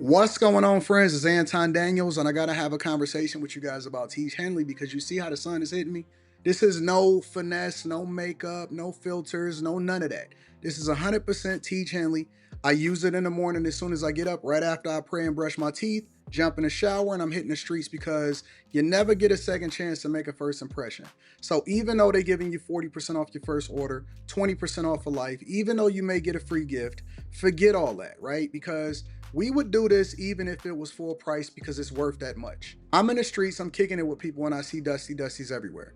What's going on, friends? It's Anton Daniels, and I gotta have a conversation with you guys about Tiege Hanley because you see how the sun is hitting me. This is no finesse, no makeup, no filters, no none of that. This is 100% Tiege Hanley. I use it in the morning as soon as I get up, right after I pray and brush my teeth, jump in the shower, and I'm hitting the streets because you never get a second chance to make a first impression. So even though they're giving you 40% off your first order, 20% off for life, even though you may get a free gift, forget all that, right? Because we would do this even if it was full price because it's worth that much. I'm in the streets, I'm kicking it with people, and I see Dusties everywhere.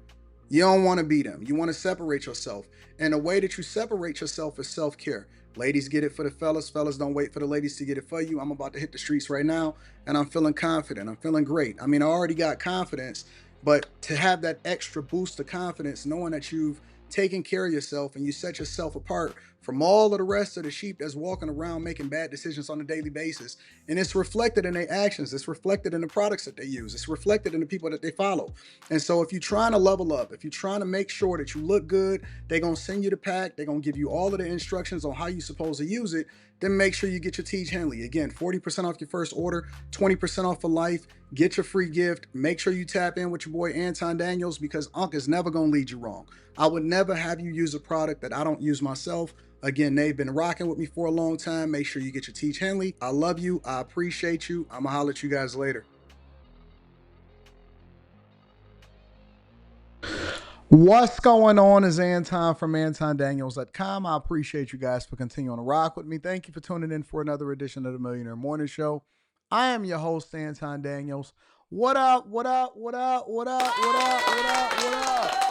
You don't want to be them. You want to separate yourself. And the way that you separate yourself is self-care. Ladies get it for the fellas. Fellas don't wait for the ladies to get it for you. I'm about to hit the streets right now, and I'm feeling confident. I'm feeling great. I mean, I already got confidence, but to have that extra boost of confidence, knowing that you've taken care of yourself and you set yourself apart from all of the rest of the sheep that's walking around making bad decisions on a daily basis. And it's reflected in their actions. It's reflected in the products that they use. It's reflected in the people that they follow. And so if you're trying to level up, if you're trying to make sure that you look good, they're going to send you the pack. They're going to give you all of the instructions on how you're supposed to use it. Then make sure you get your Tiege Hanley. Again, 40% off your first order, 20% off for life. Get your free gift. Make sure you tap in with your boy Anton Daniels because Unc is never going to lead you wrong. I would never have you use a product that I don't use myself. Again, they've been rocking with me for a long time. Make sure you get your Tiege Hanley. I love you. I appreciate you. I'm going to holler at you guys later. What's going on is Anton from AntonDaniels.com. I appreciate you guys for continuing to rock with me. Thank you for tuning in for another edition of the Millionaire Morning Show. I am your host, Anton Daniels. What up, what up, what up, what up, what up, what up, what up?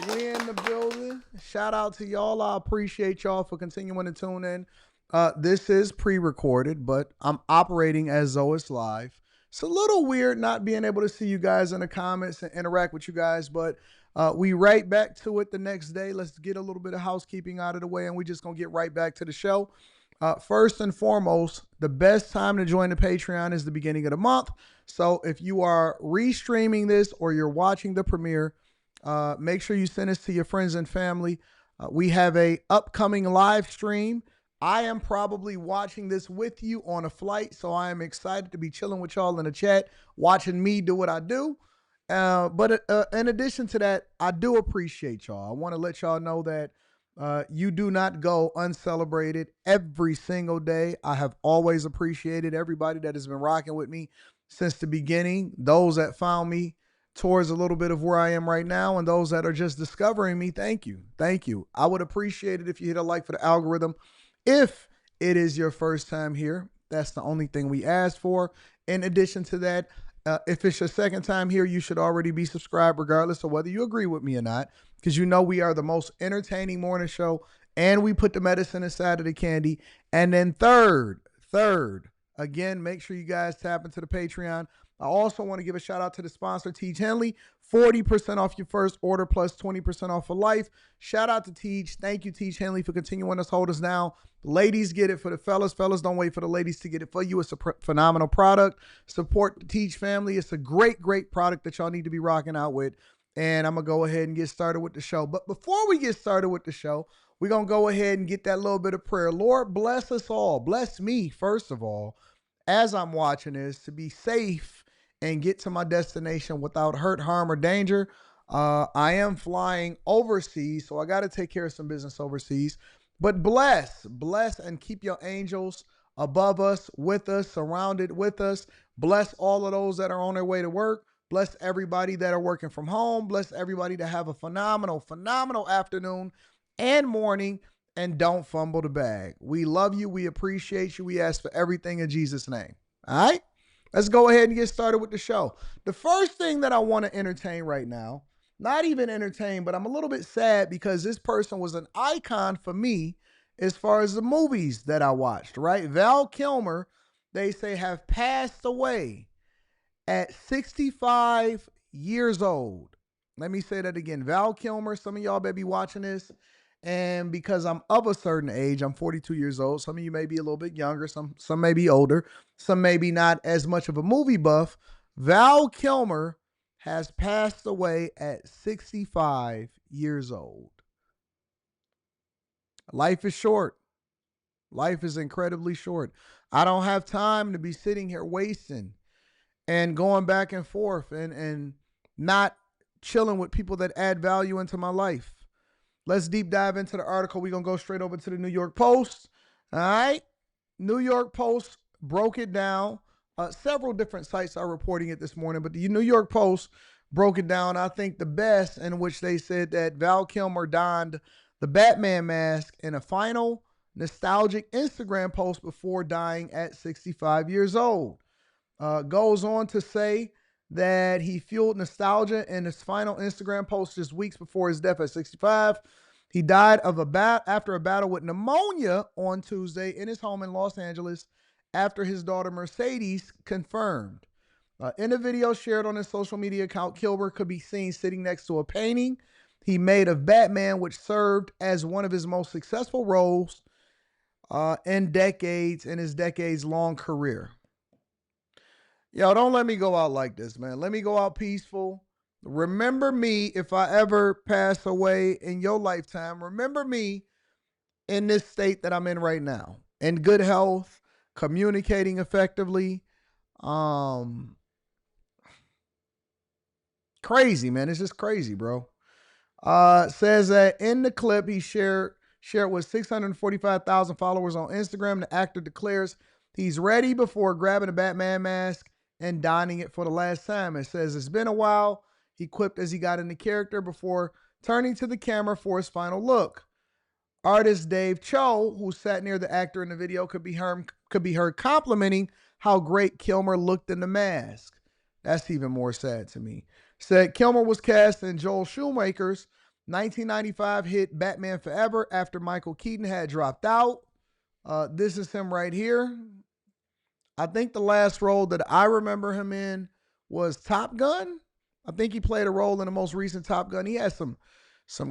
We in the building. Shout out to y'all. I appreciate y'all for continuing to tune in. This is pre-recorded, but I'm operating as though it's live. It's a little weird not being able to see you guys in the comments and interact with you guys, but we right back to it the next day. Let's get a little bit of housekeeping out of the way, and we just going to get right back to the show. First and foremost, the best time to join the Patreon is the beginning of the month. So if you are restreaming this or you're watching the premiere, make sure you send this to your friends and family. We have a upcoming live stream. I am probably watching this with you on a flight, so I am excited to be chilling with y'all in the chat, watching me do what I do. But in addition to that, I do appreciate y'all. I want to let y'all know that you do not go uncelebrated every single day. I have always appreciated everybody that has been rocking with me since the beginning, those that found me towards a little bit of where I am right now, and those that are just discovering me. Thank you. Thank you. I would appreciate it if you hit a like for the algorithm. If it is your first time here, that's the only thing we ask for. In addition to that, if it's your second time here, you should already be subscribed regardless of whether you agree with me or not, because you know we are the most entertaining morning show, and we put the medicine inside of the candy. And then third, again, make sure you guys tap into the Patreon. I also want to give a shout out to the sponsor, Tiege Hanley. 40% off your first order plus 20% off for life. Shout out to Tiege. Thank you, Tiege Hanley, for continuing to hold us down. Ladies get it for the fellas. Fellas don't wait for the ladies to get it for you. It's a phenomenal product. Support the Tiege family. It's a great, great product that y'all need to be rocking out with. And I'm going to go ahead and get started with the show. But before we get started with the show, we're going to go ahead and get that little bit of prayer. Lord, bless us all. Bless me, first of all, as I'm watching this, to be safe and get to my destination without hurt, harm, or danger. I am flying overseas, so I got to take care of some business overseas. But bless, and keep your angels above us, with us, surrounded with us. Bless all of those that are on their way to work. Bless everybody that are working from home. Bless everybody to have a phenomenal afternoon and morning. And don't fumble the bag. We love you. We appreciate you. We ask for everything in Jesus' name. All right? Let's go ahead and get started with the show. The first thing that I want to entertain right now, not even entertain, but I'm a little bit sad because this person was an icon for me as far as the movies that I watched, right? Val Kilmer, they say, have passed away at 65 years old. Let me say that again. Val Kilmer, some of y'all may be watching this. And because I'm of a certain age, I'm 42 years old. Some of you may be a little bit younger. Some may be older. Some may be not as much of a movie buff. Val Kilmer has passed away at 65 years old. Life is short. Life is incredibly short. I don't have time to be sitting here wasting and going back and forth and not chilling with people that add value into my life. Let's deep dive into the article. We're going to go straight over to the New York Post. All right. New York Post broke it down. Several different sites are reporting it this morning, but the New York Post broke it down, I think, the best, in which they said that Val Kilmer donned the Batman mask in a final nostalgic Instagram post before dying at 65 years old. Goes on to say that he fueled nostalgia in his final Instagram post just weeks before his death at 65. He died after a battle with pneumonia on Tuesday in his home in Los Angeles after his daughter Mercedes confirmed. In a video shared on his social media account, Kilmer could be seen sitting next to a painting he made of Batman, which served as one of his most successful roles in his decades-long career. Yo, don't let me go out like this, man. Let me go out peaceful. Remember me if I ever pass away in your lifetime. Remember me in this state that I'm in right now. In good health, communicating effectively. Crazy, man. It's just crazy, bro. Says that in the clip he shared with 645,000 followers on Instagram, the actor declares he's ready before grabbing a Batman mask and donning it for the last time. It says it's been a while, he quipped as he got into character before turning to the camera for his final look. Artist Dave Cho, who sat near the actor in the video, could be heard complimenting how great Kilmer looked in the mask. That's even more sad to me. Said Kilmer was cast in Joel Schumacher's 1995 hit Batman Forever after Michael Keaton had dropped out. This is him right here. I think the last role that I remember him in was Top Gun. I think he played a role in the most recent Top Gun. He had some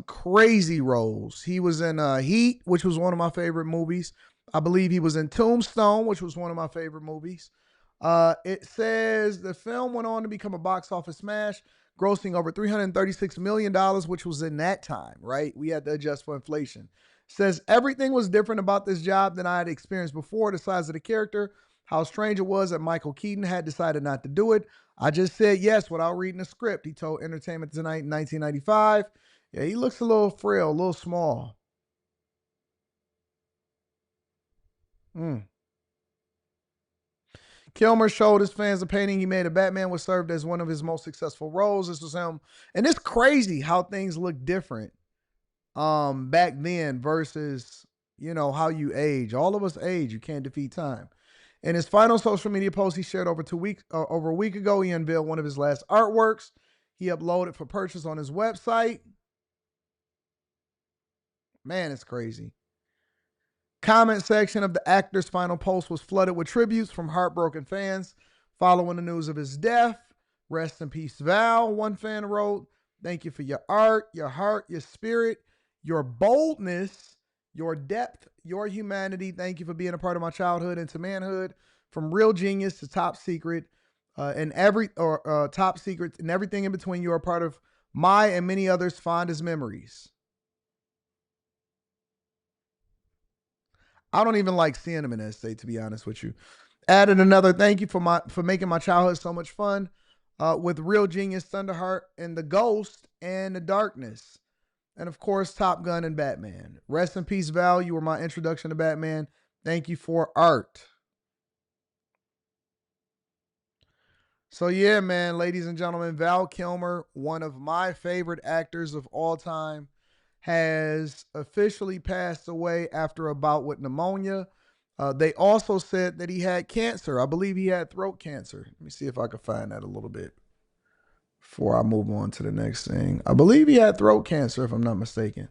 crazy roles. He was in Heat, which was one of my favorite movies. I believe he was in Tombstone, which was one of my favorite movies. It says the film went on to become a box office smash, grossing over $336 million, which was in that time, right? We had to adjust for inflation. Says everything was different about this job than I had experienced before. The size of the character, how strange it was that Michael Keaton had decided not to do it. I just said yes without reading the script, he told Entertainment Tonight in 1995. Yeah, he looks a little frail, a little small. Kilmer showed his fans a painting he made of Batman, which served as one of his most successful roles. This was him. And it's crazy how things look different back then versus, how you age. All of us age. You can't defeat time. In his final social media post he shared over a week ago, he unveiled one of his last artworks. He uploaded for purchase on his website. Man, it's crazy. Comment section of the actor's final post was flooded with tributes from heartbroken fans following the news of his death. Rest in peace, Val, one fan wrote. Thank you for your art, your heart, your spirit, your boldness, your depth, your humanity. Thank you for being a part of my childhood into manhood. From real genius to top secret, top secret and everything in between. You are part of my and many others' fondest memories. I don't even like seeing him in that state, to be honest with you. Added another thank you for making my childhood so much fun with Real Genius, Thunderheart, and The Ghost, and The Darkness. And, of course, Top Gun and Batman. Rest in peace, Val. You were my introduction to Batman. Thank you for art. So, yeah, man, ladies and gentlemen, Val Kilmer, one of my favorite actors of all time, has officially passed away after a bout with pneumonia. They also said that he had cancer. I believe he had throat cancer. Let me see if I can find that a little bit before I move on to the next thing. I believe he had throat cancer, if I'm not mistaken.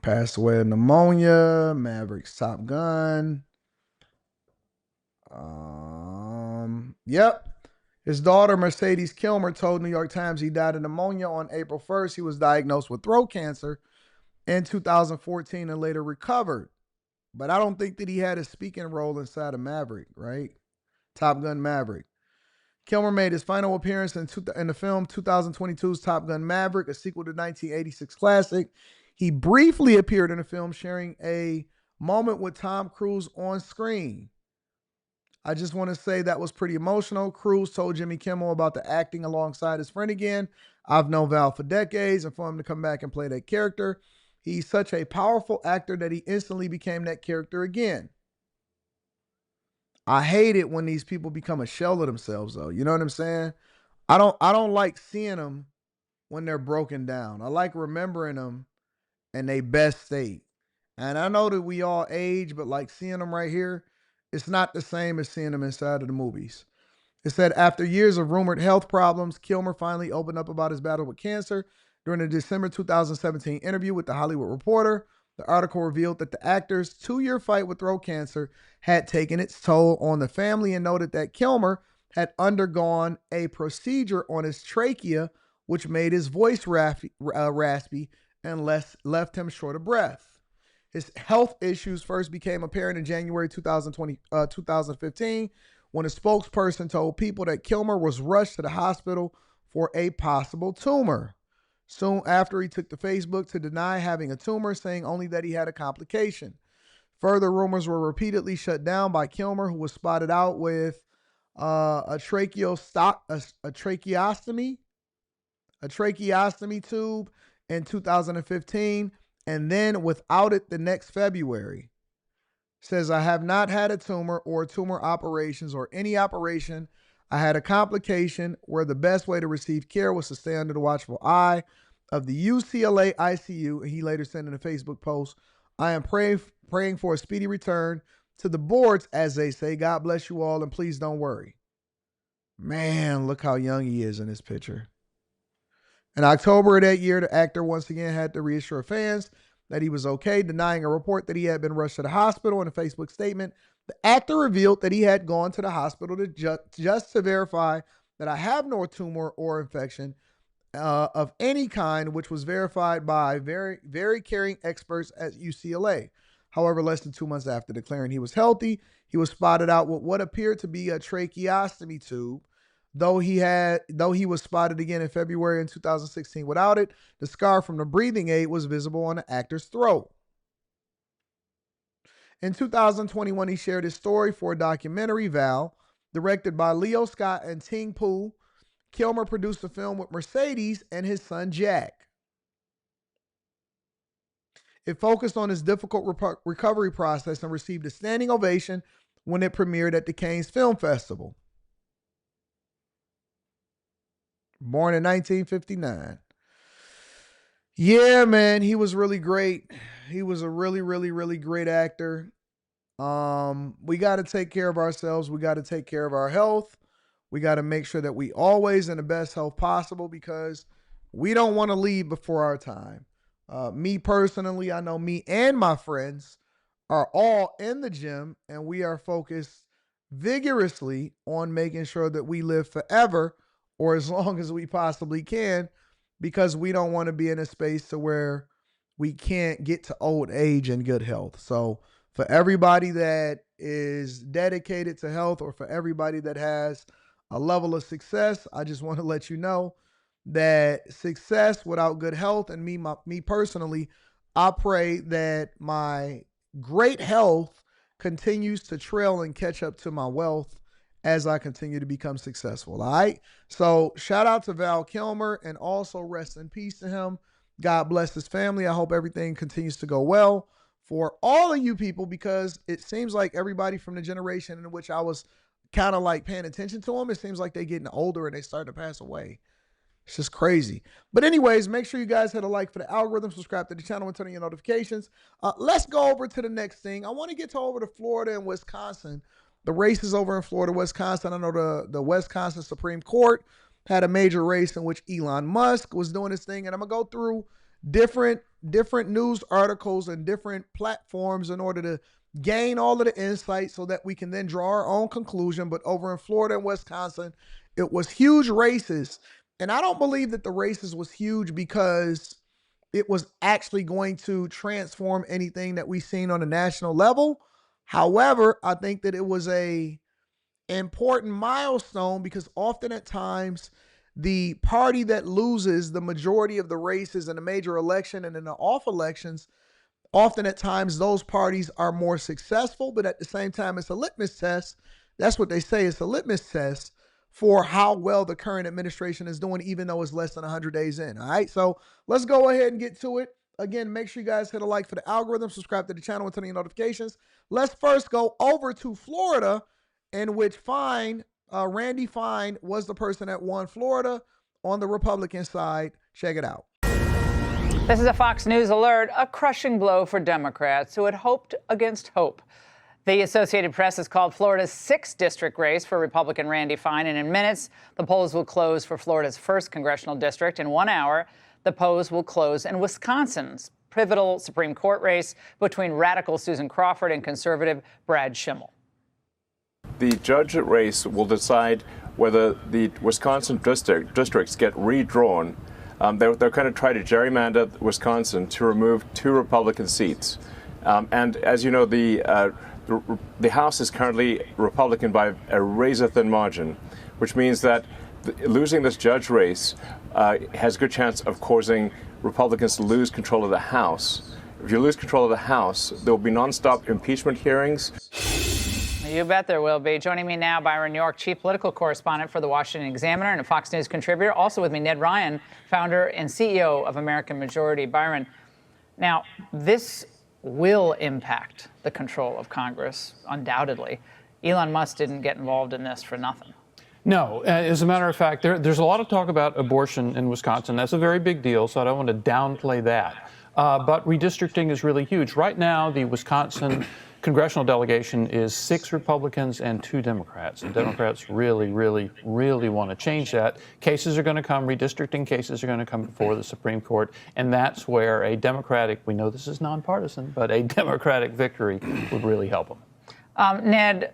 Passed away of pneumonia. Mavericks, Top Gun. Yep. His daughter, Mercedes Kilmer, told New York Times he died of pneumonia on April 1st. He was diagnosed with throat cancer in 2014 and later recovered. But I don't think that he had a speaking role inside of Maverick, right? Top Gun Maverick. Kilmer made his final appearance in the film 2022's Top Gun Maverick, a sequel to 1986 classic. He briefly appeared in the film, sharing a moment with Tom Cruise on screen. I just want to say that was pretty emotional. Cruise told Jimmy Kimmel about the acting alongside his friend again. I've known Val for decades, and for him to come back and play that character, he's such a powerful actor that he instantly became that character again. I hate it when these people become a shell of themselves, though. You know what I'm saying? I don't like seeing them when they're broken down. I like remembering them in their best state. And I know that we all age, but like seeing them right here, it's not the same as seeing them inside of the movies. It said after years of rumored health problems, Kilmer finally opened up about his battle with cancer during a December 2017 interview with The Hollywood Reporter. The article revealed that the actor's 2-year fight with throat cancer had taken its toll on the family and noted that Kilmer had undergone a procedure on his trachea, which made his voice raspy and left him short of breath. His health issues first became apparent in January 2015 when a spokesperson told people that Kilmer was rushed to the hospital for a possible tumor. Soon after, he took to Facebook to deny having a tumor, saying only that he had a complication. Further rumors were repeatedly shut down by Kilmer, who was spotted out with a tracheostomy tube in 2015, and then without it the next February. Says, I have not had a tumor or tumor operations or any operation. I had a complication where the best way to receive care was to stay under the watchful eye of the UCLA ICU. And he later said in a Facebook post, I am praying for a speedy return to the boards, as they say. God bless you all, and please don't worry. Man, look how young he is in this picture. In October of that year, the actor once again had to reassure fans that he was okay, denying a report that he had been rushed to the hospital. In a Facebook statement, the actor revealed that he had gone to the hospital just to verify that I have no tumor or infection of any kind, which was verified by very, very caring experts at UCLA. However, less than 2 months after declaring he was healthy, he was spotted out with what appeared to be a tracheostomy tube. Though he was spotted again in February in 2016 without it, the scar from the breathing aid was visible on the actor's throat. In 2021, he shared his story for a documentary, Val, directed by Leo Scott and Ting Poo. Kilmer produced the film with Mercedes and his son Jack. It focused on his difficult recovery process and received a standing ovation when it premiered at the Cannes Film Festival. Born in 1959. Yeah, man, he was really great. He was a really, really, really great actor. We got to take care of ourselves. We got to take care of our health. We got to make sure that we always in the best health possible, because we don't want to leave before our time. Me personally, I know me and my friends are all in the gym, and we are focused vigorously on making sure that we live forever, or as long as we possibly can, because we don't want to be in a space to where we can't get to old age in good health. So for everybody that is dedicated to health, or for everybody that has a level of success, I just want to let you know that success without good health, and me personally, I pray that my great health continues to trail and catch up to my wealth as I continue to become successful. All right. So shout out to Val Kilmer, and also rest in peace to him. God bless his family. I hope everything continues to go well for all of you people, because it seems like everybody from the generation in which I was kind of like paying attention to them, it seems like they're getting older and they start to pass away. It's just crazy. But anyways, make sure you guys hit a like for the algorithm, subscribe to the channel, and turn on your notifications. Let's go over to the next thing. I want to get over to Florida and Wisconsin. The races over in Florida, Wisconsin. I know the Wisconsin Supreme Court had a major race in which Elon Musk was doing his thing. And I'm going to go through different news articles and different platforms in order to gain all of the insight so that we can then draw our own conclusion. But over in Florida and Wisconsin, it was huge races. And I don't believe that the races was huge because it was actually going to transform anything that we've seen on a national level. However, I think that it was a important milestone because often at times the party that loses the majority of the races in a major election and in the off elections, often at times those parties are more successful, but at the same time it's a litmus test. That's what they say. It's a litmus test for how well the current administration is doing, even though it's less than 100 days in. All right, so let's go ahead and get to it. Again, make sure you guys hit a like for the algorithm, subscribe to the channel, and turn on your notifications. Let's first go over to Florida, in which Randy Fine was the person that won Florida on the Republican side. Check it out. This is a Fox News alert, a crushing blow for Democrats who had hoped against hope. The Associated Press has called Florida's 6th district race for Republican Randy Fine, and in minutes, the polls will close for Florida's 1st congressional district. In 1 hour, the polls will close in Wisconsin's pivotal Supreme Court race between radical Susan Crawford and conservative Brad Schimmel. The judge race will decide whether the Wisconsin districts get redrawn. They're going to try to gerrymander Wisconsin to remove 2 Republican seats. And as you know, the House is currently Republican by a razor-thin margin, which means that losing this judge race has a good chance of causing Republicans to lose control of the House. If you lose control of the House, there will be nonstop impeachment hearings. You bet there will be. Joining me now, Byron York, chief political correspondent for the Washington Examiner and a Fox News contributor. Also with me, Ned Ryan, founder and CEO of American Majority. Byron, now this will impact the control of Congress, undoubtedly. Elon Musk didn't get involved in this for nothing. No, as a matter of fact, there's a lot of talk about abortion in Wisconsin. That's a very big deal, so I don't want to downplay that. But redistricting is really huge. Right now, the Wisconsin congressional delegation is 6 Republicans and 2 Democrats. And Democrats really, really, really want to change that. Cases are going to come, redistricting cases are going to come before the Supreme Court, and that's where a Democratic, we know this is nonpartisan, but a Democratic victory would really help them. Ned,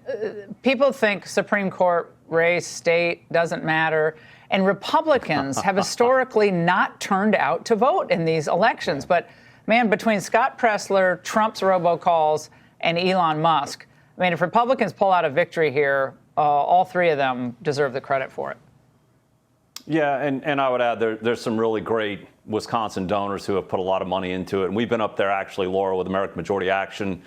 people think Supreme Court race, state, doesn't matter. And Republicans have historically not turned out to vote in these elections. But, man, between Scott Presler, Trump's robocalls, and Elon Musk, I mean, if Republicans pull out a victory here, all 3 of them deserve the credit for it. Yeah, and I would add there's some really great Wisconsin donors who have put a lot of money into it. And we've been up there, actually, Laura, with American Majority Action,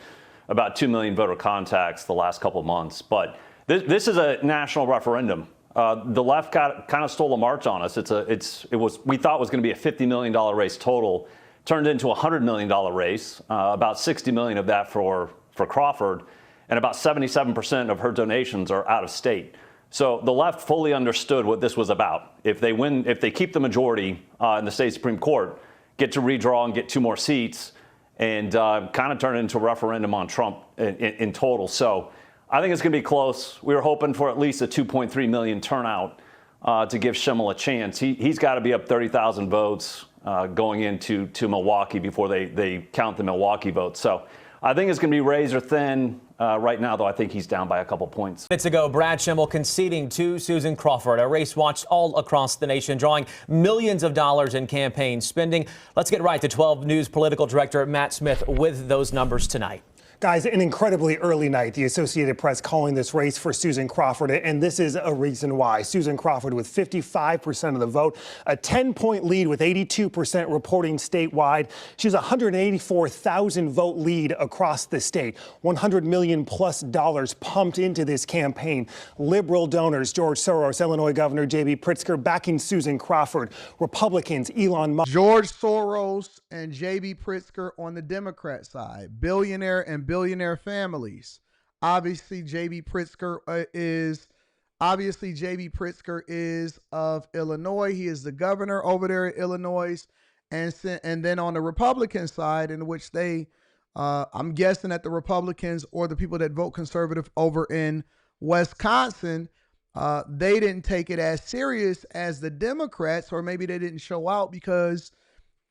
about 2 million voter contacts the last couple of months. But this is a national referendum. The left kind of stole a march on us. We thought it was going to be a $50 million race total, turned into a $100 million race, about 60 million of that for Crawford, and about 77% of her donations are out of state. So the left fully understood what this was about. If they win, if they keep the majority in the state Supreme Court, get to redraw and get 2 more seats, and kind of turn it into a referendum on Trump in total. So I think it's going to be close. We were hoping for at least a 2.3 million turnout to give Schimmel a chance. He's got to be up 30,000 votes going into Milwaukee before they count the Milwaukee votes. So I think it's going to be razor thin. Right now, though, I think he's down by a couple points. Minutes ago, Brad Schimmel conceding to Susan Crawford, a race watched all across the nation, drawing millions of dollars in campaign spending. Let's get right to 12 News political director Matt Smith with those numbers tonight. Guys, an incredibly early night. The Associated Press calling this race for Susan Crawford, and this is a reason why. Susan Crawford with 55% of the vote, a 10-point lead with 82% reporting statewide. She's a 184,000 vote lead across the state. $100 million plus pumped into this campaign. Liberal donors, George Soros, Illinois Governor J.B. Pritzker backing Susan Crawford. Republicans, Elon Musk. George Soros and J.B. Pritzker on the Democrat side, billionaire and billionaire families. Obviously, J.B. Pritzker is of Illinois. He is the governor over there in Illinois. And then on the Republican side, in which I'm guessing that the Republicans or the people that vote conservative over in Wisconsin, they didn't take it as serious as the Democrats, or maybe they didn't show out because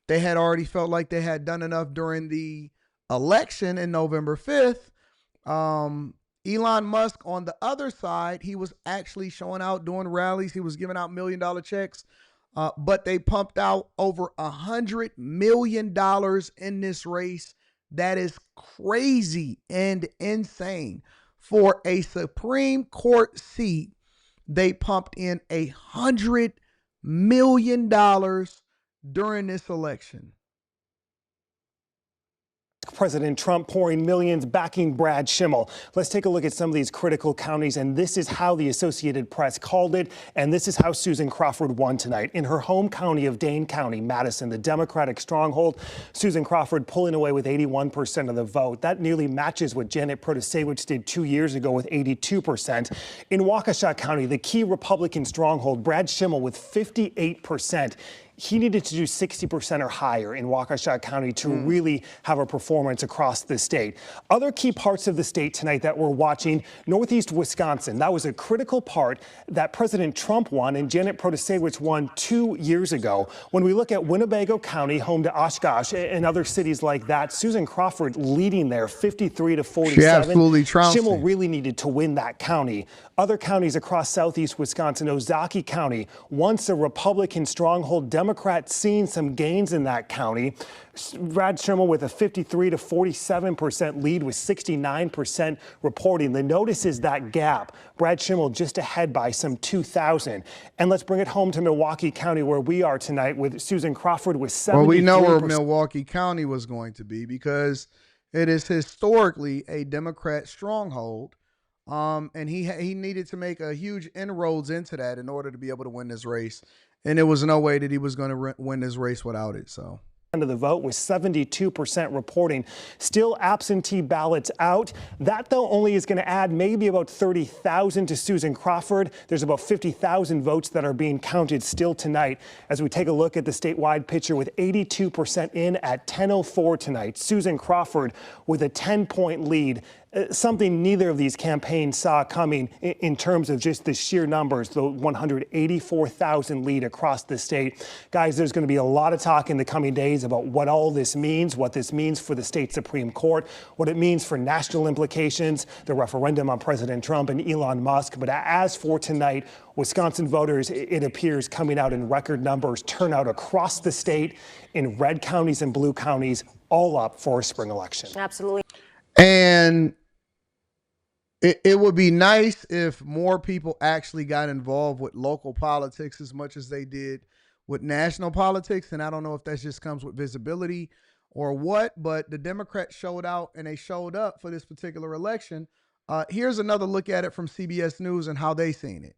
they had already felt like they had done enough during the election in November 5th. Elon Musk on the other side, he was actually showing out, doing rallies. He was giving out $1 million checks, but they pumped out over $100 million in this race. That is crazy and insane for a Supreme Court seat, they pumped in $100 million during this election. President Trump pouring millions backing Brad Schimmel. Let's take a look at some of these critical counties, and this is how the Associated Press called it, and this is how Susan Crawford won tonight. In her home county of Dane County, Madison, the Democratic stronghold, Susan Crawford pulling away with 81% of the vote. That nearly matches what Janet Protasewicz did 2 years ago with 82%. In Waukesha County, the key Republican stronghold, Brad Schimmel with 58%. He needed to do 60% or higher in Waukesha County to really have a performance across the state. Other key parts of the state tonight that we're watching, Northeast Wisconsin. That was a critical part that President Trump won and Janet Protasewicz won 2 years ago. When we look at Winnebago County, home to Oshkosh and other cities like that, Susan Crawford leading there 53 to 47. She absolutely trounced Schimmel him. really needed to win that county. Other counties across southeast Wisconsin, Ozaukee County, once a Republican stronghold, Democrats seeing some gains in that county. Brad Schimmel with a 53 to 47% lead with 69% reporting. The notice is that gap. Brad Schimmel just ahead by some 2,000. And let's bring it home to Milwaukee County where we are tonight with Susan Crawford with 73%. Well, we know where Milwaukee County was going to be because it is historically a Democrat stronghold. And he needed to make a huge inroads into that in order to be able to win this race. And there was no way that he was going to win this race without it. So. Of the vote with 72% reporting. Still absentee ballots out. That, though, only is going to add maybe about 30,000 to Susan Crawford. There's about 50,000 votes that are being counted still tonight as we take a look at the statewide picture with 82% in at 10:04 tonight. Susan Crawford with a 10-point lead. Something neither of these campaigns saw coming in terms of just the sheer numbers, the 184,000 lead across the state. Guys, there's going to be a lot of talk in the coming days about what all this means, what this means for the state Supreme Court, what it means for national implications, the referendum on President Trump and Elon Musk. But as for tonight, Wisconsin voters, it appears, coming out in record numbers, turnout across the state in red counties and blue counties, all up for a spring election. Absolutely. And it would be nice if more people actually got involved with local politics as much as they did with national politics. And I don't know if that just comes with visibility or what, but the Democrats showed out and they showed up for this particular election. Here's another look at it from CBS News and how they seen it.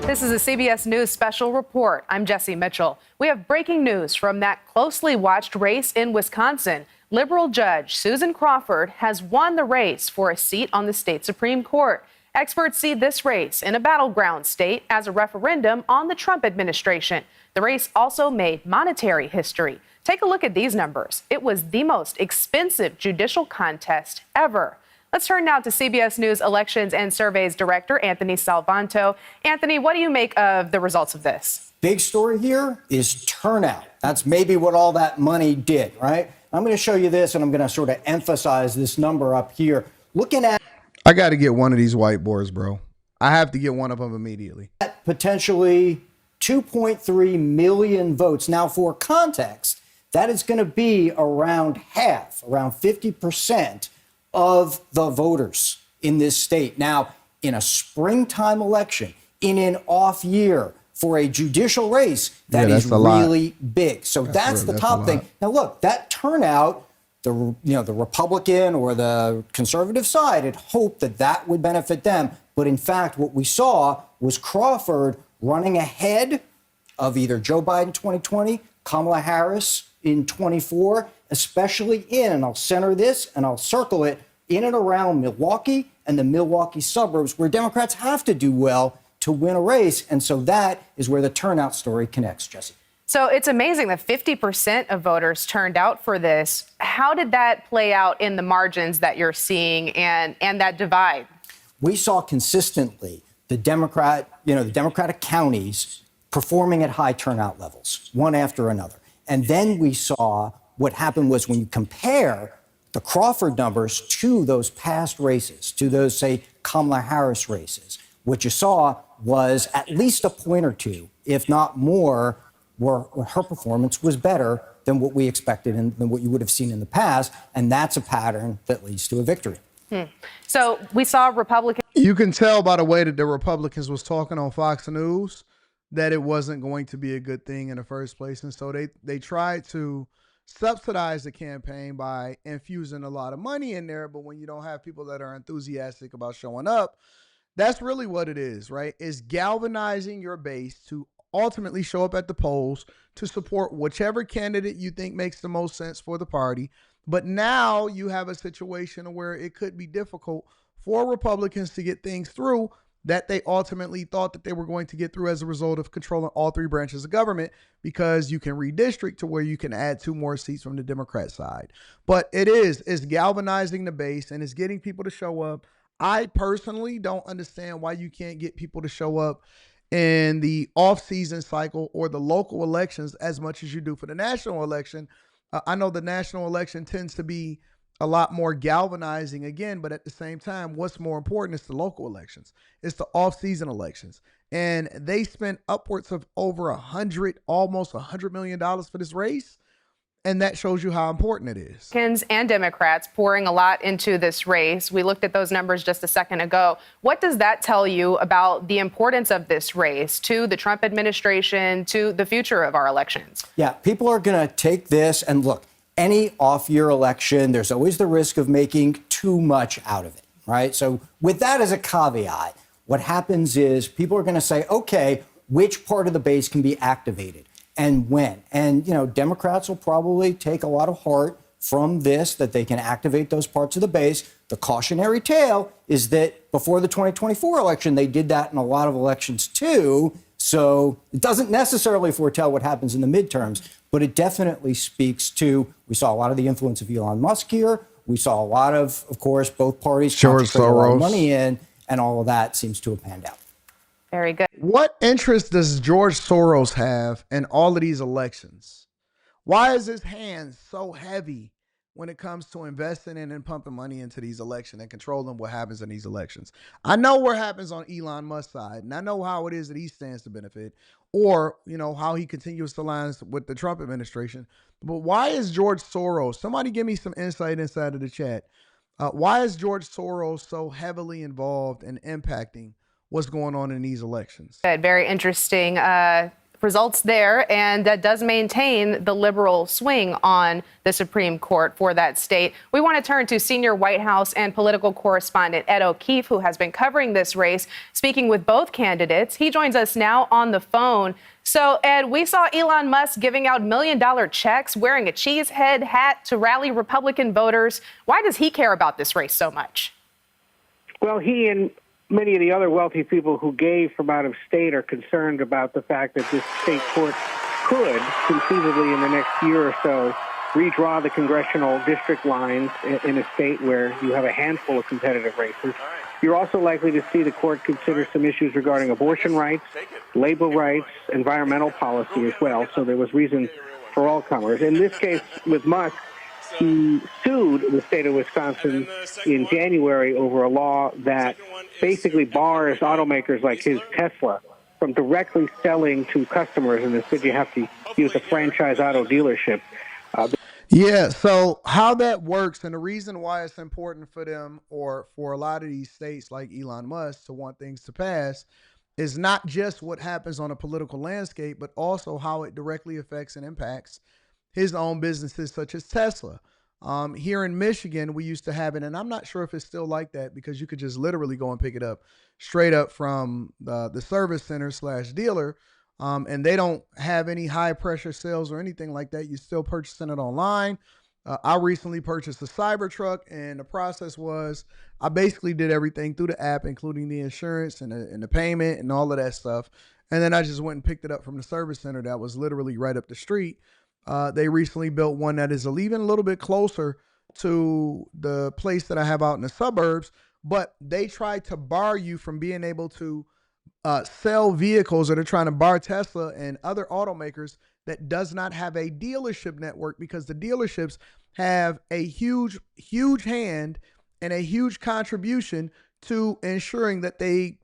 This is a CBS News special report. I'm Jesse Mitchell. We have breaking news from that closely watched race in Wisconsin. Liberal judge Susan Crawford has won the race for a seat on the state Supreme Court. Experts see this race in a battleground state as a referendum on the Trump administration. The race also made monetary history. Take a look at these numbers. It was the most expensive judicial contest ever. Let's turn now to CBS News Elections and Surveys Director Anthony Salvanto. Anthony, what do you make of the results of this? Big story here is turnout. That's maybe what all that money did, right? I'm going to show you this, and I'm going to sort of emphasize this number up here. Looking at... I got to get one of these whiteboards, bro. I have to get one of them immediately. Potentially 2.3 million votes. Now, for context, that is going to be around half, around 50% of the voters in this state. Now, in a springtime election, in an off year for a judicial race, that is really big. So that's the top thing. Now, look, that turnout, the Republican or the conservative side had hoped that that would benefit them. But in fact, what we saw was Crawford running ahead of either Joe Biden 2020, Kamala Harris in 24, especially in, and I'll center this and I'll circle it, in and around Milwaukee and the Milwaukee suburbs where Democrats have to do well to win a race. And so that is where the turnout story connects, Jesse. So it's amazing that 50% of voters turned out for this. How did that play out in the margins that you're seeing and that divide? We saw consistently the Democratic counties performing at high turnout levels, one after another. And then we saw what happened was when you compare the Crawford numbers to those past races, to those, say, Kamala Harris races, what you saw was at least a point or two, if not more, where her performance was better than what we expected and than what you would have seen in the past. And that's a pattern that leads to a victory. So we saw Republicans. You can tell by the way that the Republicans was talking on Fox News that it wasn't going to be a good thing in the first place. And so they tried to subsidize the campaign by infusing a lot of money in there. But when you don't have people that are enthusiastic about showing up, that's really what it is, right? It's galvanizing your base to ultimately show up at the polls to support whichever candidate you think makes the most sense for the party. But now you have a situation where it could be difficult for Republicans to get things through that they ultimately thought that they were going to get through as a result of controlling all three branches of government, because you can redistrict to where you can add 2 more seats from the Democrat side. But it's galvanizing the base and it's getting people to show up. I personally don't understand why you can't get people to show up in the off-season cycle or the local elections as much as you do for the national election. I know the national election tends to be a lot more galvanizing again, but at the same time, what's more important is the local elections. It's the off-season elections. And they spent upwards of over almost $100 million for this race. And that shows you how important it is. Republicans and Democrats pouring a lot into this race. We looked at those numbers just a second ago. What does that tell you about the importance of this race to the Trump administration, to the future of our elections? Yeah, people are going to take this and look, any off-year election, there's always the risk of making too much out of it, right? So with that as a caveat, what happens is people are going to say, okay, which part of the base can be activated and when? And, Democrats will probably take a lot of heart from this, that they can activate those parts of the base. The cautionary tale is that before the 2024 election, they did that in a lot of elections too. So it doesn't necessarily foretell what happens in the midterms, but it definitely speaks to, we saw a lot of the influence of Elon Musk here. We saw a lot of course, both parties concentrate a lot of money in, and all of that seems to have panned out. Very good. What interest does George Soros have in all of these elections? Why is his hand so heavy when it comes to investing in and pumping money into these elections and controlling what happens in these elections? I know what happens on Elon Musk's side, and I know how it is that he stands to benefit, or, how he continues to align with the Trump administration. But why is George Soros, somebody give me some insight inside of the chat, why is George Soros so heavily involved in impacting what's going on in these elections? Very interesting results there, and that does maintain the liberal swing on the Supreme Court for that state. We want to turn to senior White House and political correspondent Ed O'Keefe, who has been covering this race, speaking with both candidates. He joins us now on the phone. So, Ed, we saw Elon Musk giving out million-dollar checks, wearing a cheese head hat to rally Republican voters. Why does he care about this race so much? Well, he and many of the other wealthy people who gave from out of state are concerned about the fact that this state court could conceivably in the next year or so redraw the congressional district lines in a state where you have a handful of competitive races. You're also likely to see the court consider some issues regarding abortion rights, labor rights, environmental policy as well. So there was reason for all comers. In this case with Musk, he sued the state of Wisconsin in January over a law that basically bars automakers like his Tesla from directly selling to customers. And instead you have to use a franchise auto dealership. Yeah, so how that works, and the reason why it's important for them, or for a lot of these states like Elon Musk, to want things to pass, is not just what happens on a political landscape, but also how it directly affects and impacts his own businesses, such as Tesla. Here in Michigan, we used to have it, and I'm not sure if it's still like that, because you could just literally go and pick it up straight up from the service center / dealer. And they don't have any high pressure sales or anything like that. You're still purchasing it online. I recently purchased a Cybertruck, and the process was I basically did everything through the app, including the insurance and the payment and all of that stuff. And then I just went and picked it up from the service center that was literally right up the street. They recently built one that is even a little bit closer to the place that I have out in the suburbs, but they tried to bar you from being able to sell vehicles, that are trying to bar Tesla and other automakers that does not have a dealership network, because the dealerships have a huge hand and a huge contribution to ensuring that they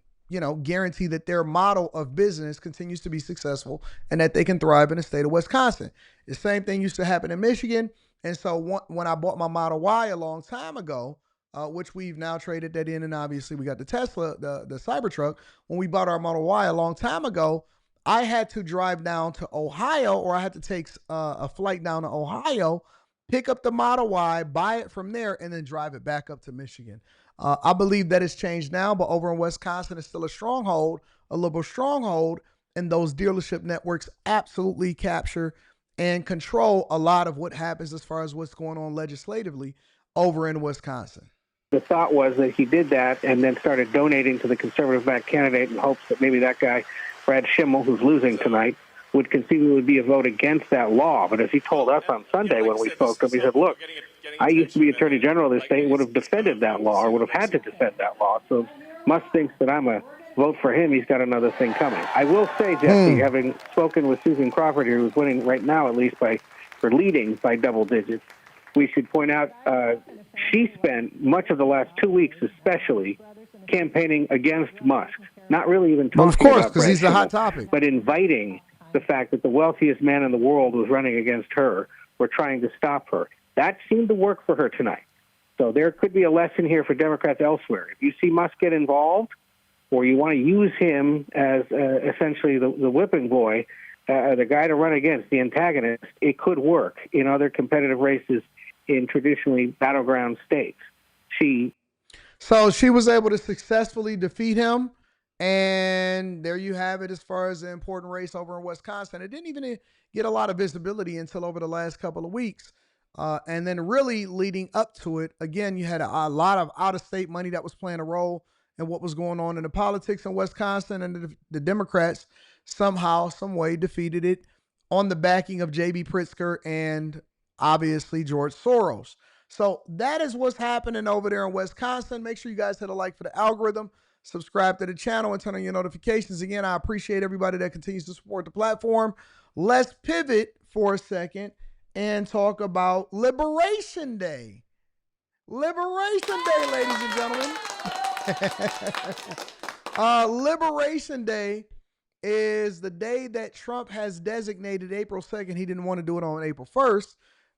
guarantee that their model of business continues to be successful and that they can thrive in the state of Wisconsin. The same thing used to happen in Michigan. And so when I bought my Model Y a long time ago, which we've now traded that in, and obviously we got the Tesla, the Cybertruck. When we bought our Model Y a long time ago, I had to drive down to Ohio, or I had to take a flight down to Ohio, pick up the Model Y, buy it from there, and then drive it back up to Michigan. I believe that has changed now, but over in Wisconsin, it's still a stronghold, a liberal stronghold, and those dealership networks absolutely capture and control a lot of what happens as far as what's going on legislatively over in Wisconsin. The thought was that he did that and then started donating to the conservative-backed candidate in hopes that maybe that guy, Brad Schimmel, who's losing tonight, would conceivably be a vote against that law. But as he told us on Sunday when we spoke to him, he said, look, I used to be Attorney General of the state, would have defended that law or would have had to defend that law. So Musk thinks that I'm a vote for him. He's got another thing coming. I will say, Jesse, having spoken with Susan Crawford here, who's winning right now at least leading by double digits, we should point out she spent much of the last 2 weeks especially campaigning against Musk. Not really even talking about Brad Schimmel. Of course, because he's the hot topic. But inviting the fact that the wealthiest man in the world was running against her, or trying to stop her. That seemed to work for her tonight. So there could be a lesson here for Democrats elsewhere. If you see Musk get involved, or you want to use him as essentially the whipping boy, the guy to run against, the antagonist, it could work in other competitive races in traditionally battleground states. So she was able to successfully defeat him, and there you have it as far as the important race over in Wisconsin. It didn't even get a lot of visibility until over the last couple of weeks. And then really leading up to it, again, you had a lot of out-of-state money that was playing a role in what was going on in the politics in Wisconsin, and the Democrats somehow, some way defeated it on the backing of J.B. Pritzker and obviously George Soros. So that is what's happening over there in Wisconsin. Make sure you guys hit a like for the algorithm, subscribe to the channel, and turn on your notifications. Again, I appreciate everybody that continues to support the platform. Let's pivot for a second and talk about Liberation Day. Liberation Day, ladies and gentlemen. Liberation Day is the day that Trump has designated April 2nd. He didn't want to do it on April 1st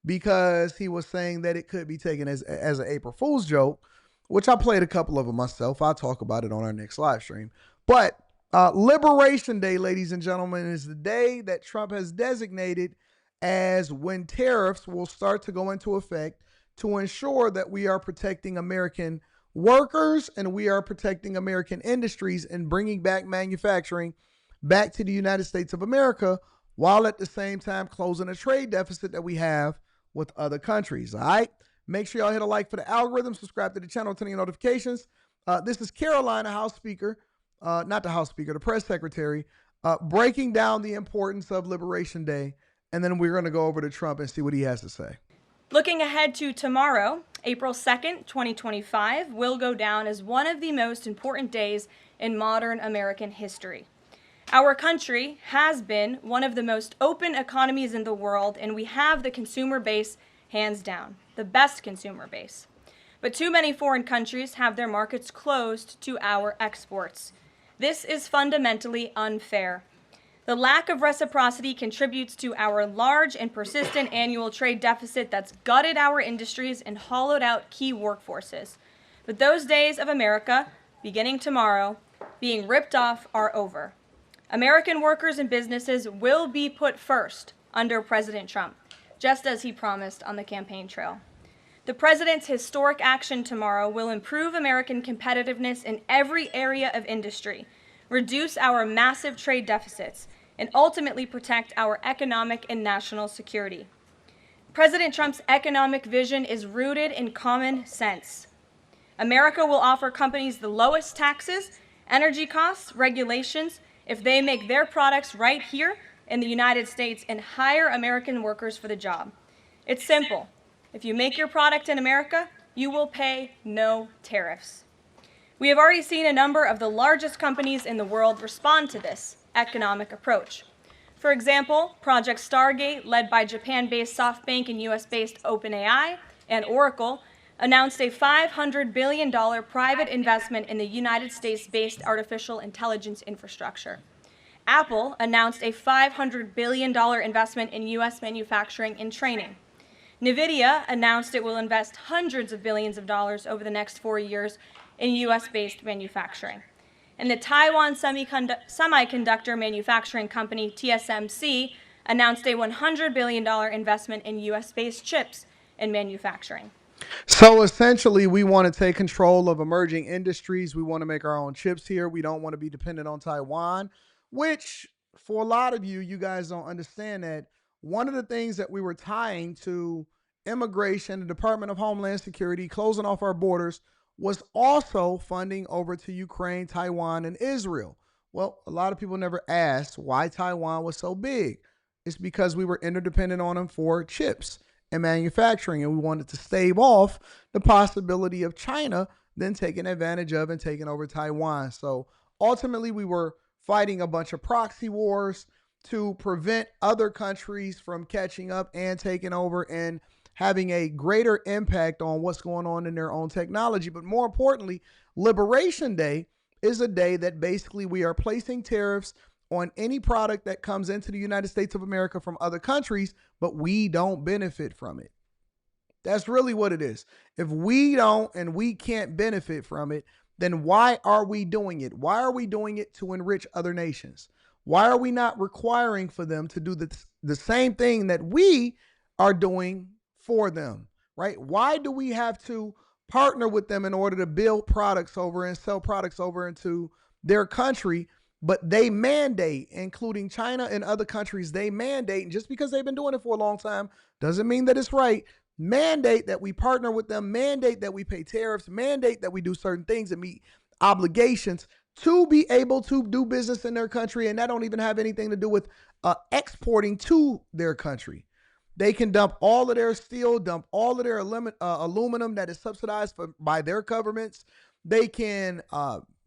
because he was saying that it could be taken as an April Fool's joke, which I played a couple of them myself. I'll talk about it on our next live stream. But Liberation Day, ladies and gentlemen, is the day that Trump has designated as when tariffs will start to go into effect to ensure that we are protecting American workers and we are protecting American industries and bringing back manufacturing back to the United States of America, while at the same time closing a trade deficit that we have with other countries. All right. Make sure y'all hit a like for the algorithm, subscribe to the channel, turn on your notifications. This is Carolina, House Speaker, not the House Speaker, the press secretary, breaking down the importance of Liberation Day. And then we're going to go over to Trump and see what he has to say. Looking ahead to tomorrow, April 2nd, 2025, will go down as one of the most important days in modern American history. Our country has been one of the most open economies in the world, and we have the consumer base hands down, the best consumer base. But too many foreign countries have their markets closed to our exports. This is fundamentally unfair. The lack of reciprocity contributes to our large and persistent annual trade deficit that's gutted our industries and hollowed out key workforces. But those days of America, beginning tomorrow, being ripped off are over. American workers and businesses will be put first under President Trump, just as he promised on the campaign trail. The president's historic action tomorrow will improve American competitiveness in every area of industry, reduce our massive trade deficits, and ultimately protect our economic and national security. President Trump's economic vision is rooted in common sense. America will offer companies the lowest taxes, energy costs, regulations, if they make their products right here in the United States and hire American workers for the job. It's simple. If you make your product in America, you will pay no tariffs. We have already seen a number of the largest companies in the world respond to this economic approach. For example, Project Stargate, led by Japan-based SoftBank and US-based OpenAI, and Oracle, announced a $500 billion private investment in the United States-based artificial intelligence infrastructure. Apple announced a $500 billion investment in U.S. manufacturing and training. NVIDIA announced it will invest hundreds of billions of dollars over the next 4 years in U.S.-based manufacturing. And the Taiwan semiconductor manufacturing company, TSMC, announced a $100 billion investment in U.S.-based chips and manufacturing. So essentially, we want to take control of emerging industries. We want to make our own chips here. We don't want to be dependent on Taiwan, which for a lot of you guys don't understand that one of the things that we were tying to immigration, the Department of Homeland Security, closing off our borders, was also funding over to Ukraine, Taiwan, and Israel. Well, a lot of people never asked why Taiwan was so big. It's because we were interdependent on them for chips and manufacturing, and we wanted to stave off the possibility of China then taking advantage of and taking over Taiwan. So ultimately, we were fighting a bunch of proxy wars to prevent other countries from catching up and taking over and having a greater impact on what's going on in their own technology. But more importantly, Liberation Day is a day that basically we are placing tariffs on any product that comes into the United States of America from other countries, but we don't benefit from it. That's really what it is. If we don't and we can't benefit from it, then why are we doing it? Why are we doing it to enrich other nations? Why are we not requiring for them to do the same thing that we are doing for them, right? Why do we have to partner with them in order to build products over and sell products over into their country? But they mandate, including China and other countries, they mandate, and just because they've been doing it for a long time doesn't mean that it's right, mandate that we partner with them, mandate that we pay tariffs, mandate that we do certain things and meet obligations to be able to do business in their country. And that don't even have anything to do with exporting to their country. They can dump all of their steel, dump all of their aluminum that is subsidized by their governments. They can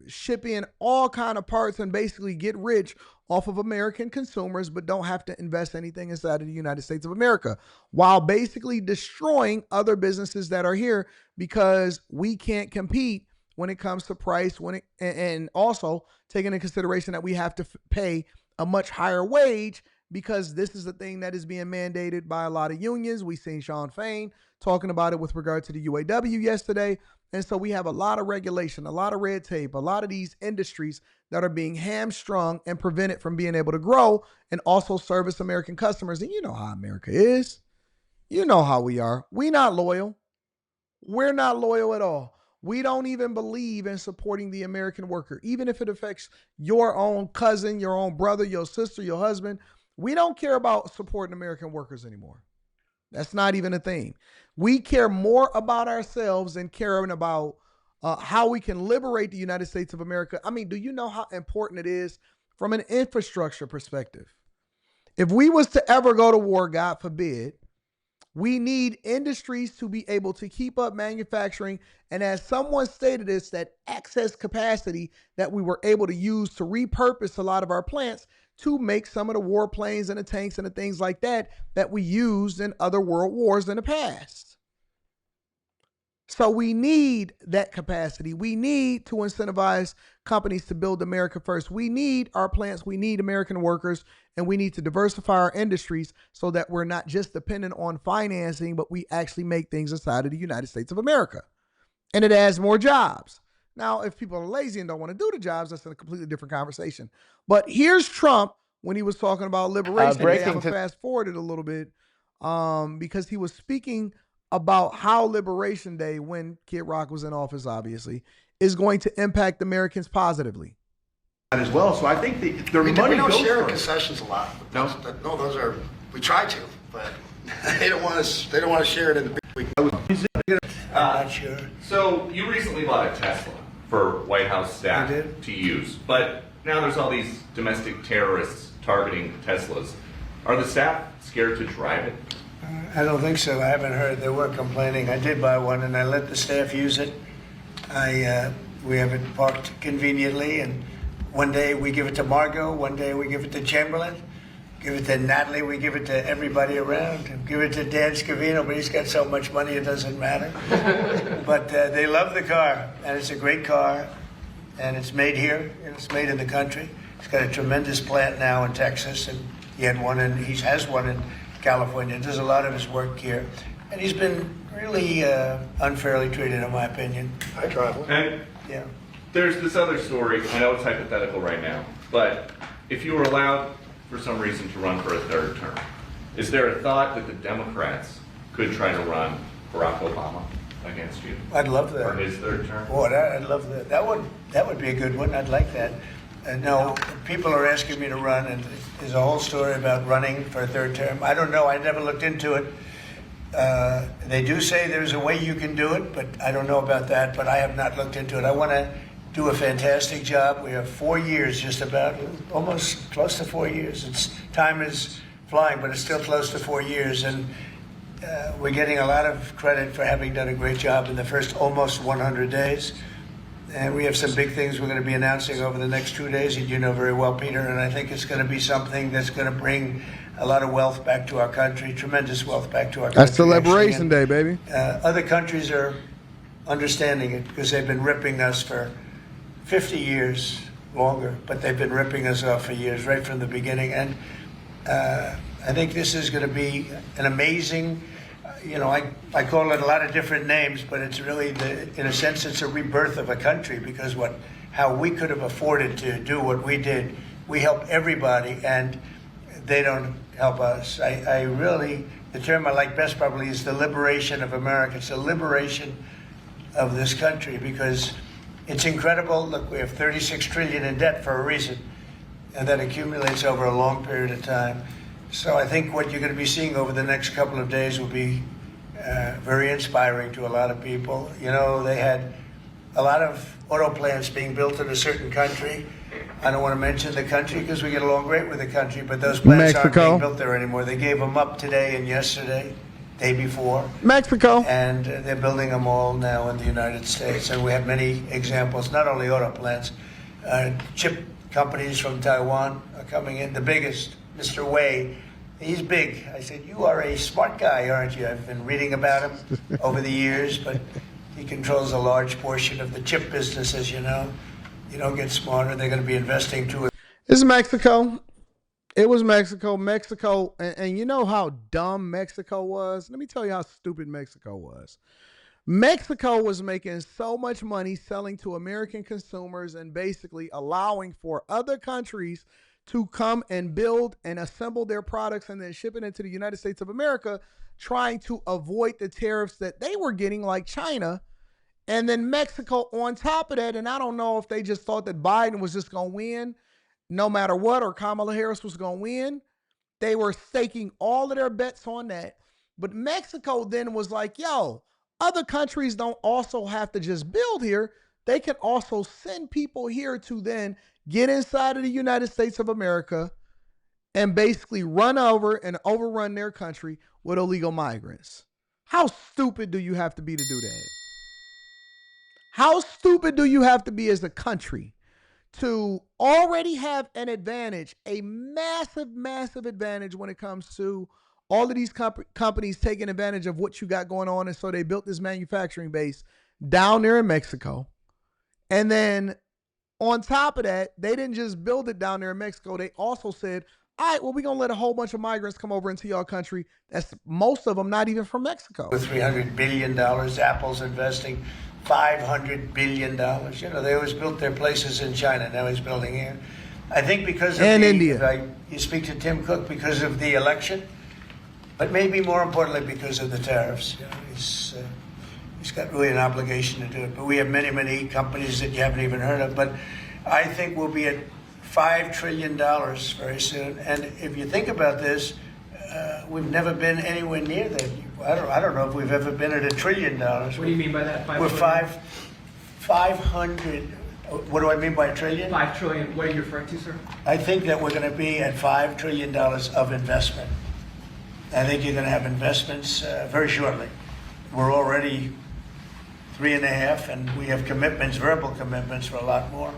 ship in all kind of parts and basically get rich off of American consumers, but don't have to invest anything inside of the United States of America, while basically destroying other businesses that are here because we can't compete when it comes to price, and also taking into consideration that we have to pay a much higher wage because this is the thing that is being mandated by a lot of unions. We've seen Sean Fain talking about it with regard to the UAW yesterday. And so we have a lot of regulation, a lot of red tape, a lot of these industries that are being hamstrung and prevented from being able to grow and also service American customers. And you know how America is. You know how we are. We're not loyal. We're not loyal at all. We don't even believe in supporting the American worker, even if it affects your own cousin, your own brother, your sister, your husband. We don't care about supporting American workers anymore. That's not even a thing. We care more about ourselves and caring about how we can liberate the United States of America. I mean, do you know how important it is from an infrastructure perspective? If we was to ever go to war, God forbid, we need industries to be able to keep up manufacturing. And as someone stated this, that excess capacity that we were able to use to repurpose a lot of our plants to make some of the warplanes and the tanks and the things like that we used in other world wars in the past. So we need that capacity. We need to incentivize companies to build America first. We need our plants. We need American workers, and we need to diversify our industries so that we're not just dependent on financing, but we actually make things inside of the United States of America. And it adds more jobs. Now, if people are lazy and don't want to do the jobs, that's a completely different conversation. But here's Trump when he was talking about liberation. I'm going to fast forward it a little bit because he was speaking about how Liberation Day, when Kid Rock was in office, obviously, is going to impact Americans positively. As well, so I think the money we don't goes share for concessions a lot. No, those are, we try to, but they don't want to share it in the big week. I'm not sure. So you recently bought a Tesla for White House staff to use, but now there's all these domestic terrorists targeting Teslas. Are the staff scared to drive it? I don't think so. I haven't heard. They were complaining. I did buy one, and I let the staff use it. We have it parked conveniently, and one day we give it to Margot, one day we give it to Chamberlain. give it to Natalie, we give it to everybody around. Give it to Dan Scavino, but he's got so much money it doesn't matter. But they love the car, and it's a great car, and it's made here, and it's made in the country. He's got a tremendous plant now in Texas, and he has one in California. He does a lot of his work here, and he's been really unfairly treated, in my opinion. I drive one. And Yeah. there's this other story. I know it's hypothetical right now, but if you were allowed for some reason to run for a third term, is there a thought that the Democrats could try to run Barack Obama against you? I'd love that. For his third term? Boy, I'd love that. That would be a good one. I'd like that. No, people are asking me to run, and there's a whole story about running for a third term. I don't know. I never looked into it. They do say there's a way you can do it, but I don't know about that. But I have not looked into it. I want to do a fantastic job. We have 4 years, just about, almost close to 4 years. Time is flying, but it's still close to 4 years, and we're getting a lot of credit for having done a great job in the first almost 100 days. And we have some big things we're going to be announcing over the next 2 days, and you know very well, Peter, and I think it's going to be something that's going to bring a lot of wealth back to our country, tremendous wealth back to our country. That's the Liberation Day, baby. Other countries are understanding it because they've been ripping us for 50 years longer, but they've been ripping us off for years, right from the beginning. And I think this is going to be an amazing, I call it a lot of different names, but it's really, in a sense, it's a rebirth of a country, because how we could have afforded to do what we did. We help everybody, and they don't help us. I really, the term I like best probably is the liberation of America. It's the liberation of this country, because it's incredible. Look, we have 36 trillion in debt for a reason, and that accumulates over a long period of time. So I think what you're going to be seeing over the next couple of days will be very inspiring to a lot of people. They had a lot of auto plants being built in a certain country. I don't want to mention the country because we get along great with the country, but those plants aren't being built there anymore. They gave them up today and yesterday, day before. Mexico. And they're building them all now in the United States. And we have many examples, not only auto plants, chip companies from Taiwan are coming in. The biggest, Mr. Wei, he's big. I said, you are a smart guy, aren't you? I've been reading about him over the years, but he controls a large portion of the chip business, as you know. You don't get smarter. They're going to be investing too. This is Mexico. It was Mexico. Mexico, and you know how dumb Mexico was? Let me tell you how stupid Mexico was. Mexico was making so much money selling to American consumers and basically allowing for other countries to come and build and assemble their products and then ship it into the United States of America, trying to avoid the tariffs that they were getting, like China. And then Mexico on top of that, and I don't know if they just thought that Biden was just going to win no matter what, or Kamala Harris was going to win. They were staking all of their bets on that. But Mexico then was like, yo, other countries don't also have to just build here. They can also send people here to then get inside of the United States of America and basically run over and overrun their country with illegal migrants. How stupid do you have to be to do that? How stupid do you have to be as a country to already have an advantage, a massive, massive advantage when it comes to all of these companies taking advantage of what you got going on? And so they built this manufacturing base down there in Mexico. And then on top of that, they didn't just build it down there in Mexico. They also said, all right, well, we're going to let a whole bunch of migrants come over into your country. That's most of them not even from Mexico. $300 billion, Apple's investing $500 billion. They always built their places in China. Now he's building here. I think because of India. You speak to Tim Cook because of the election, but maybe more importantly because of the tariffs. He's got really an obligation to do it. But we have many, many companies that you haven't even heard of. But I think we'll be at $5 trillion very soon. And if you think about this, we've never been anywhere near that. I don't know if we've ever been at $1 trillion. What do you mean by that? We're 500. What do I mean by trillion? 5 trillion. What are you referring to, sir? I think that we're going to be at $5 trillion of investment. I think you're going to have investments very shortly. We're already 3.5, and we have commitments, verbal commitments for a lot more.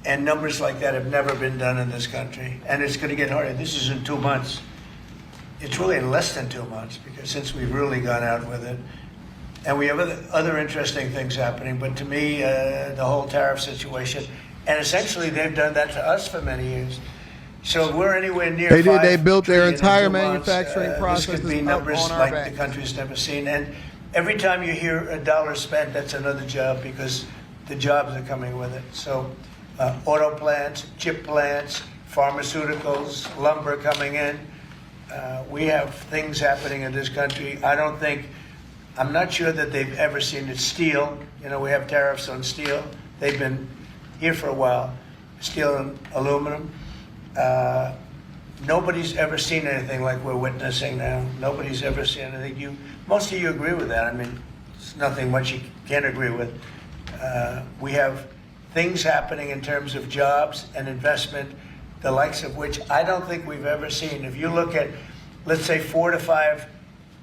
And numbers like that have never been done in this country. And it's going to get harder. This is in 2 months. It's really in less than 2 months, because since we've really gone out with it. And we have other interesting things happening. But to me, the whole tariff situation, and essentially they've done that to us for many years. So if we're anywhere near They built their $5 entire trillion in 2 months, manufacturing process. This could be numbers like the country's never seen. And every time you hear a dollar spent, that's another job, because the jobs are coming with it. So auto plants, chip plants, pharmaceuticals, lumber coming in. We have things happening in this country. I'm not sure that they've ever seen it. Steel, we have tariffs on steel. They've been here for a while. Steel and aluminum. Nobody's ever seen anything like we're witnessing now. Nobody's ever seen anything. Most of you agree with that. I mean, it's nothing much you can't agree with. We have things happening in terms of jobs and investment, the likes of which I don't think we've ever seen. If you look at, let's say, $4 to $5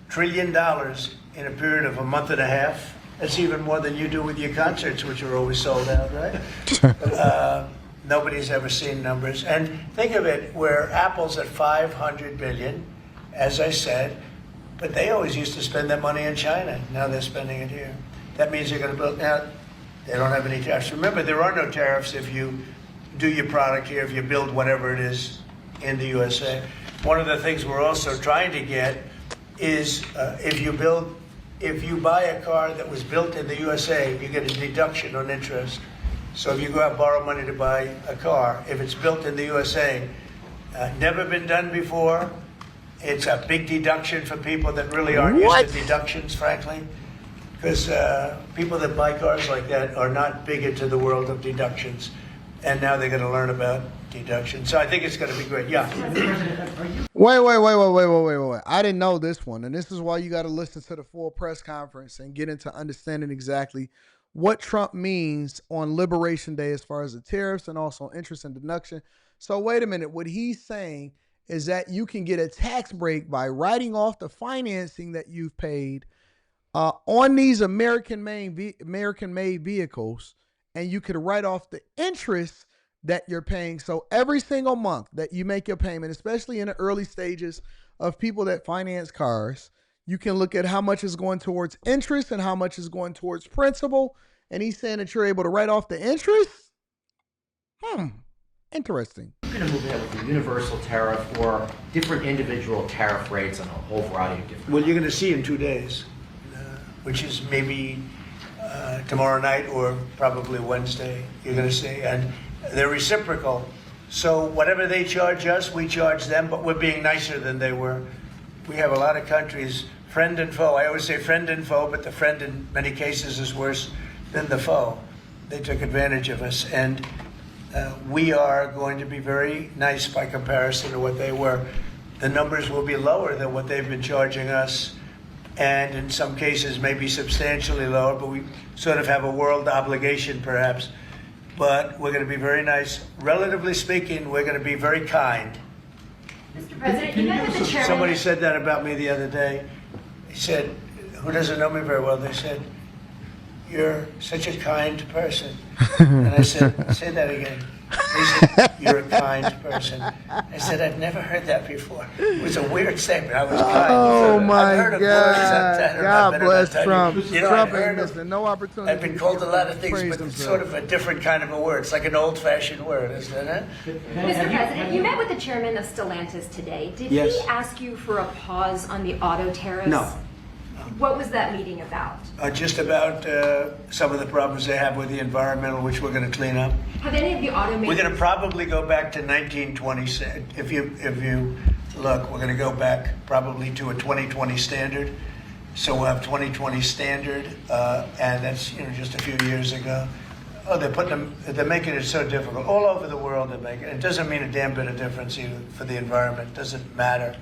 trillion in a period of a month and a half, that's even more than you do with your concerts, which are always sold out, right? Nobody's ever seen numbers. And think of it, where Apple's at $500 billion, as I said, but they always used to spend that money in China. Now they're spending it here. That means they're going to build. Now, they don't have any tariffs. Remember, there are no tariffs if you do your product here, if you build whatever it is in the USA. One of the things we're also trying to get is if you buy a car that was built in the USA, you get a deduction on interest. So if you go out and borrow money to buy a car, if it's built in the USA, never been done before, it's a big deduction for people that really aren't used to deductions, frankly. Because people that buy cars like that are not big into the world of deductions. And now they're going to learn about deductions. So I think it's going to be great. Yeah. Wait. I didn't know this one. And this is why you got to listen to the full press conference and get into understanding exactly what Trump means on Liberation Day as far as the tariffs and also interest and deduction. So wait a minute. What he's saying is that you can get a tax break by writing off the financing that you've paid on these American-made vehicles, and you could write off the interest that you're paying. So every single month that you make your payment, especially in the early stages of people that finance cars, you can look at how much is going towards interest and how much is going towards principal. And he's saying that you're able to write off the interest? Interesting. You're going to move ahead with a universal tariff or different individual tariff rates on a whole variety of different. Well, you're going to see in 2 days, which is maybe tomorrow night or probably Wednesday. You're going to see, and they're reciprocal. So whatever they charge us, we charge them, but we're being nicer than they were. We have a lot of countries, friend and foe. I always say friend and foe, but the friend in many cases is worse than the foe. They took advantage of us, and we are going to be very nice by comparison to what they were. The numbers will be lower than what they've been charging us, and in some cases maybe substantially lower, but we sort of have a world obligation perhaps. But we're going to be very nice. Relatively speaking, we're going to be very kind. Mr. President, you met with the chairman. Somebody said that about me the other day. He said, who doesn't know me very well, they said, "You're such a kind person." And I said, "Say that again." He said, "You're a kind person." I said, "I've never heard that before." It was a weird statement. I was kind. Oh my God. God bless Trump. Trump I've ain't missing no opportunity. I've been called a lot of things, but it's himself. sort of a different kind of a word. It's like an old-fashioned word, isn't it? Mr. President, you met with the chairman of Stellantis today. Did he ask you for a pause on the auto tariffs? No. What was that meeting about? Just about some of the problems they have with the environmental, which we're going to clean up. Have any of the automakers... We're going to probably go back to 1920. If you look, we're going to go back probably to a 2020 standard. So we'll have 2020 standard, and that's just a few years ago. Oh, they're making it so difficult. All over the world they're making it. It doesn't mean a damn bit of difference even for the environment. It doesn't matter.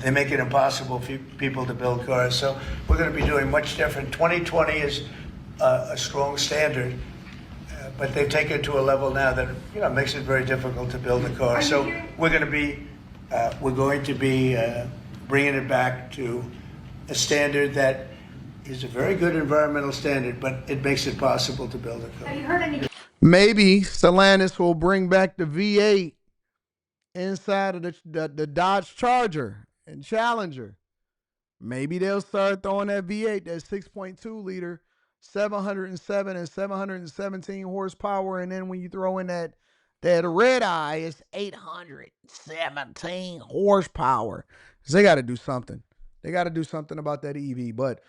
They make it impossible for people to build cars. So we're going to be doing much different. 2020 is a strong standard, but they've taken it to a level now that makes it very difficult to build a car. So we're going to be bringing it back to a standard that is a very good environmental standard, but it makes it possible to build a car. Have you heard any... Maybe Stellantis will bring back the V8 inside of the Dodge Charger and Challenger. Maybe they'll start throwing that V8, that 6.2 liter, 707 and 717 horsepower, and then when you throw in that red eye, it's 817 horsepower. So they got to do something. They got to do something about that EV. But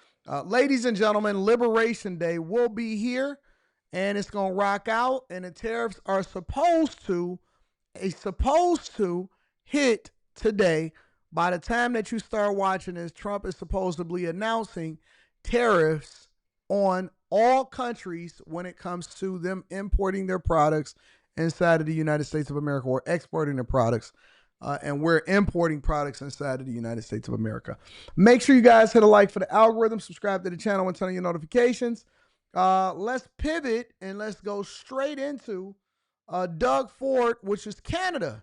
ladies and gentlemen, Liberation Day will be here, and it's gonna rock out. And the tariffs are supposed to hit today. By the time that you start watching this, Trump is supposedly announcing tariffs on all countries when it comes to them importing their products inside of the United States of America or exporting their products. And we're importing products inside of the United States of America. Make sure you guys hit a like for the algorithm, subscribe to the channel, and turn on your notifications. Let's pivot and let's go straight into Doug Ford, which is Canada.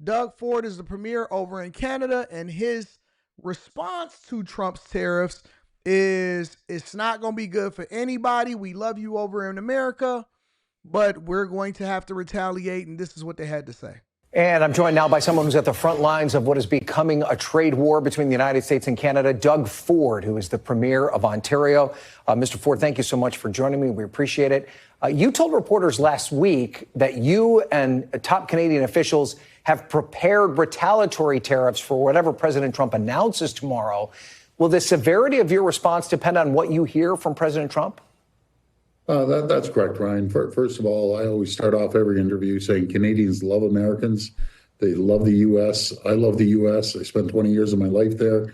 Doug Ford is the premier over in Canada, and his response to Trump's tariffs is it's not going to be good for anybody. We love you over in America, but we're going to have to retaliate, and this is what they had to say. And I'm joined now by someone who's at the front lines of what is becoming a trade war between the United States and Canada, Doug Ford, who is the premier of Ontario. Mr. Ford, thank you so much for joining me. We appreciate it. You told reporters last week that you and top Canadian officials have prepared retaliatory tariffs for whatever President Trump announces tomorrow. Will the severity of your response depend on what you hear from President Trump? That's correct, Ryan. First of all, I always start off every interview saying Canadians love Americans. They love the U.S. I love the U.S. I spent 20 years of my life there.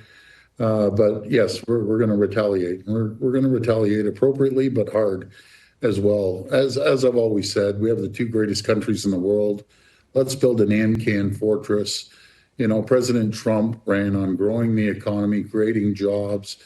But yes, we're going to retaliate. We're going to retaliate appropriately, but hard as well. As I've always said, we have the two greatest countries in the world. Let's build an AMCAN fortress. You know, President Trump ran on growing the economy, creating jobs,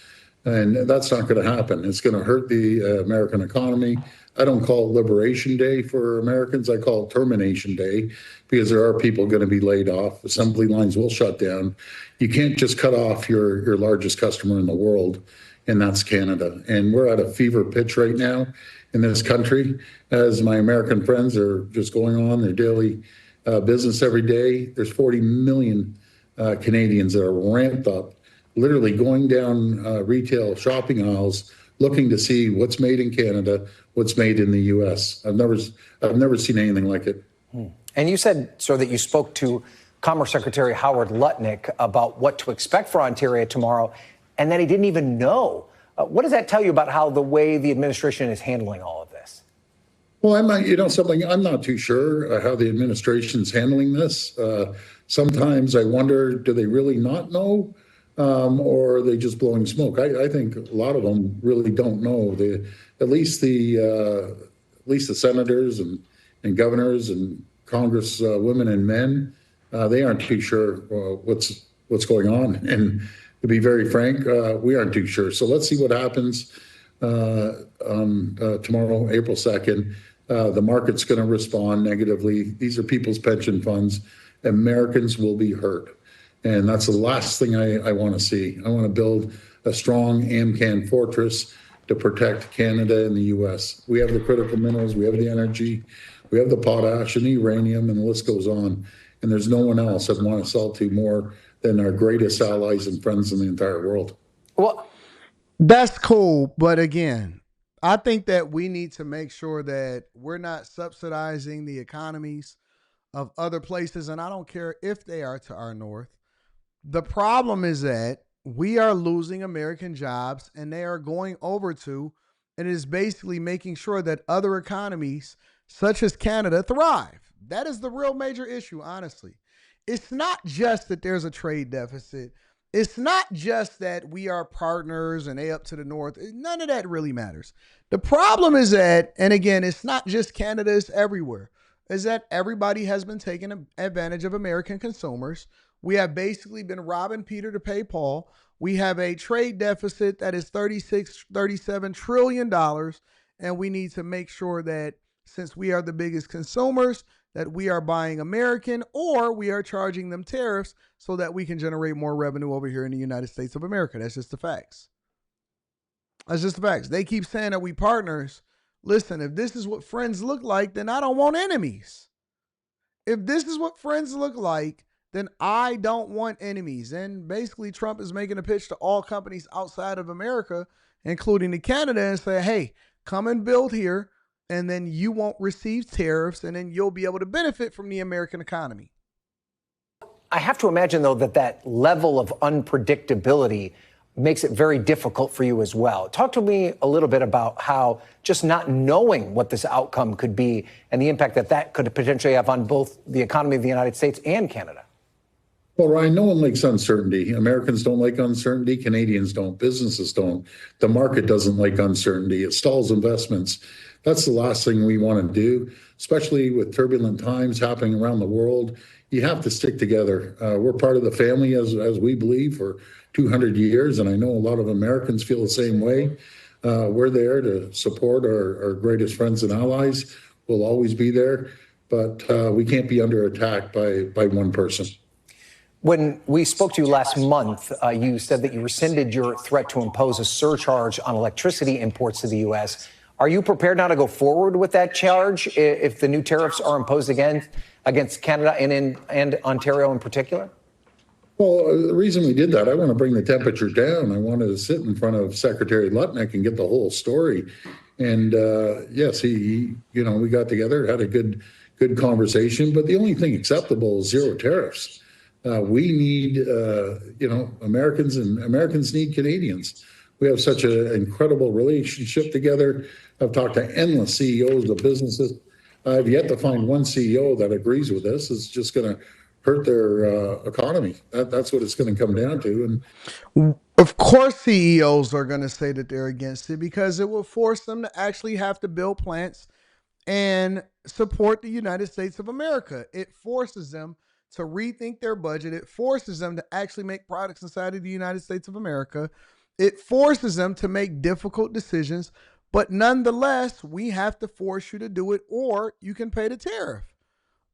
and that's not going to happen. It's going to hurt the American economy. I don't call it Liberation Day for Americans. I call it Termination Day because there are people going to be laid off. Assembly lines will shut down. You can't just cut off your largest customer in the world, and that's Canada. And we're at a fever pitch right now in this country as my American friends are just going on their daily business every day. There's 40 million Canadians that are ramped up, literally going down retail shopping aisles, looking to see what's made in Canada, what's made in the U.S. I've never seen anything like it. And you said, sir, that you spoke to Commerce Secretary Howard Lutnick about what to expect for Ontario tomorrow, and that he didn't even know. What does that tell you about how the way the administration is handling all of this? Well, I'm not too sure how the administration's handling this. Sometimes I wonder, do they really not know? Or are they just blowing smoke? I think a lot of them really don't know. At least the senators and governors and Congress women and men, they aren't too sure what's going on. And to be very frank, we aren't too sure. So let's see what happens on tomorrow, April 2nd. The market's going to respond negatively. These are people's pension funds. Americans will be hurt. And that's the last thing I want to see. I want to build a strong AMCAN fortress to protect Canada and the U.S. We have the critical minerals, we have the energy, we have the potash and the uranium, and the list goes on. And there's no one else I'd want to sell to more than our greatest allies and friends in the entire world. Well, that's cool. But again, I think that we need to make sure that we're not subsidizing the economies of other places. And I don't care if they are to our north. The problem is that we are losing American jobs and they are going over to, and it is basically making sure that other economies such as Canada thrive. That is the real major issue, honestly. It's not just that there's a trade deficit. It's not just that we are partners and they up to the north. None of that really matters. The problem is that, and again, it's not just Canada, it's everywhere, is that everybody has been taking advantage of American consumers. We have basically been robbing Peter to pay Paul. We have a trade deficit that is $37 trillion. And we need to make sure that since we are the biggest consumers, that we are buying American or we are charging them tariffs so that we can generate more revenue over here in the United States of America. That's just the facts. That's just the facts. They keep saying that we partners. listen, if this is what friends look like, then I don't want enemies. If this is what friends look like, then I don't want enemies. And basically, Trump is making a pitch to all companies outside of America, including to Canada, and say, hey, come and build here, and then you won't receive tariffs, and then you'll be able to benefit from the American economy. I have to imagine, though, that level of unpredictability makes it very difficult for you as well. Talk to me a little bit about how just not knowing what this outcome could be and the impact that could potentially have on both the economy of the United States and Canada. Well, Ryan, no one likes uncertainty. Americans don't like uncertainty. Canadians don't. Businesses don't. The market doesn't like uncertainty. It stalls investments. That's the last thing we want to do, especially with turbulent times happening around the world. You have to stick together. We're part of the family, as we believe, for 200 years, and I know a lot of Americans feel the same way. We're there to support our greatest friends and allies. We'll always be there, but we can't be under attack by one person. When we spoke to you last month, you said that you rescinded your threat to impose a surcharge on electricity imports to the U.S. Are you prepared now to go forward with that charge if the new tariffs are imposed again against Canada and Ontario in particular? Well, the reason we did that, I want to bring the temperature down. I wanted to sit in front of Secretary Lutnick and get the whole story. And yes, we got together, had a good conversation. But the only thing acceptable is zero tariffs. We need, Americans, and Americans need Canadians. We have such an incredible relationship together. I've talked to endless CEOs of businesses. I've yet to find one CEO that agrees with this. It's just going to hurt their economy. That's what it's going to come down to. And of course, CEOs are going to say that they're against it because it will force them to actually have to build plants and support the United States of America. It forces them to rethink their budget. It forces them to actually make products inside of the United States of America. It forces them to make difficult decisions. But nonetheless, we have to force you to do it, or you can pay the tariff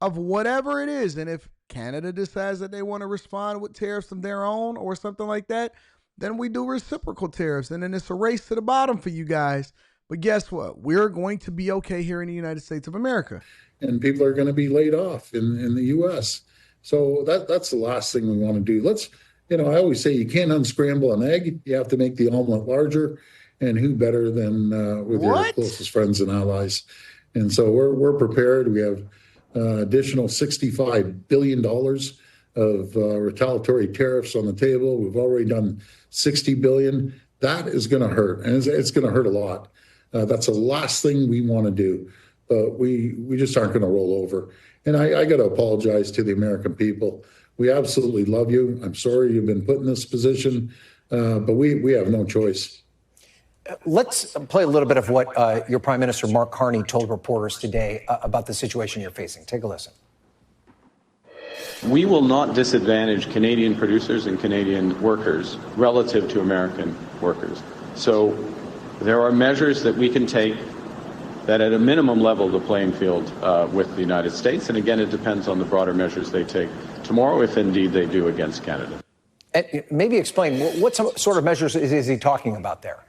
of whatever it is. And if Canada decides that they want to respond with tariffs of their own or something like that, then we do reciprocal tariffs. And then it's a race to the bottom for you guys. But guess what? We're going to be okay here in the United States of America. And people are going to be laid off in the U.S. So that's the last thing we want to do. I always say you can't unscramble an egg. You have to make the omelet larger. And who better than with your closest friends and allies? And so we're prepared. We have additional $65 billion of retaliatory tariffs on the table. We've already done $60 billion. That is going to hurt, and it's going to hurt a lot. That's the last thing we want to do. But we just aren't going to roll over. And I got to apologize to the American people. We absolutely love you. I'm sorry you've been put in this position, but we have no choice. Let's play a little bit of what your Prime Minister, Mark Carney, told reporters today about the situation you're facing. Take a listen. We will not disadvantage Canadian producers and Canadian workers relative to American workers. So there are measures that we can take that at a minimum level the playing field with the United States. And again, it depends on the broader measures they take tomorrow, if indeed they do against Canada. And maybe explain, what sort of measures is he talking about there?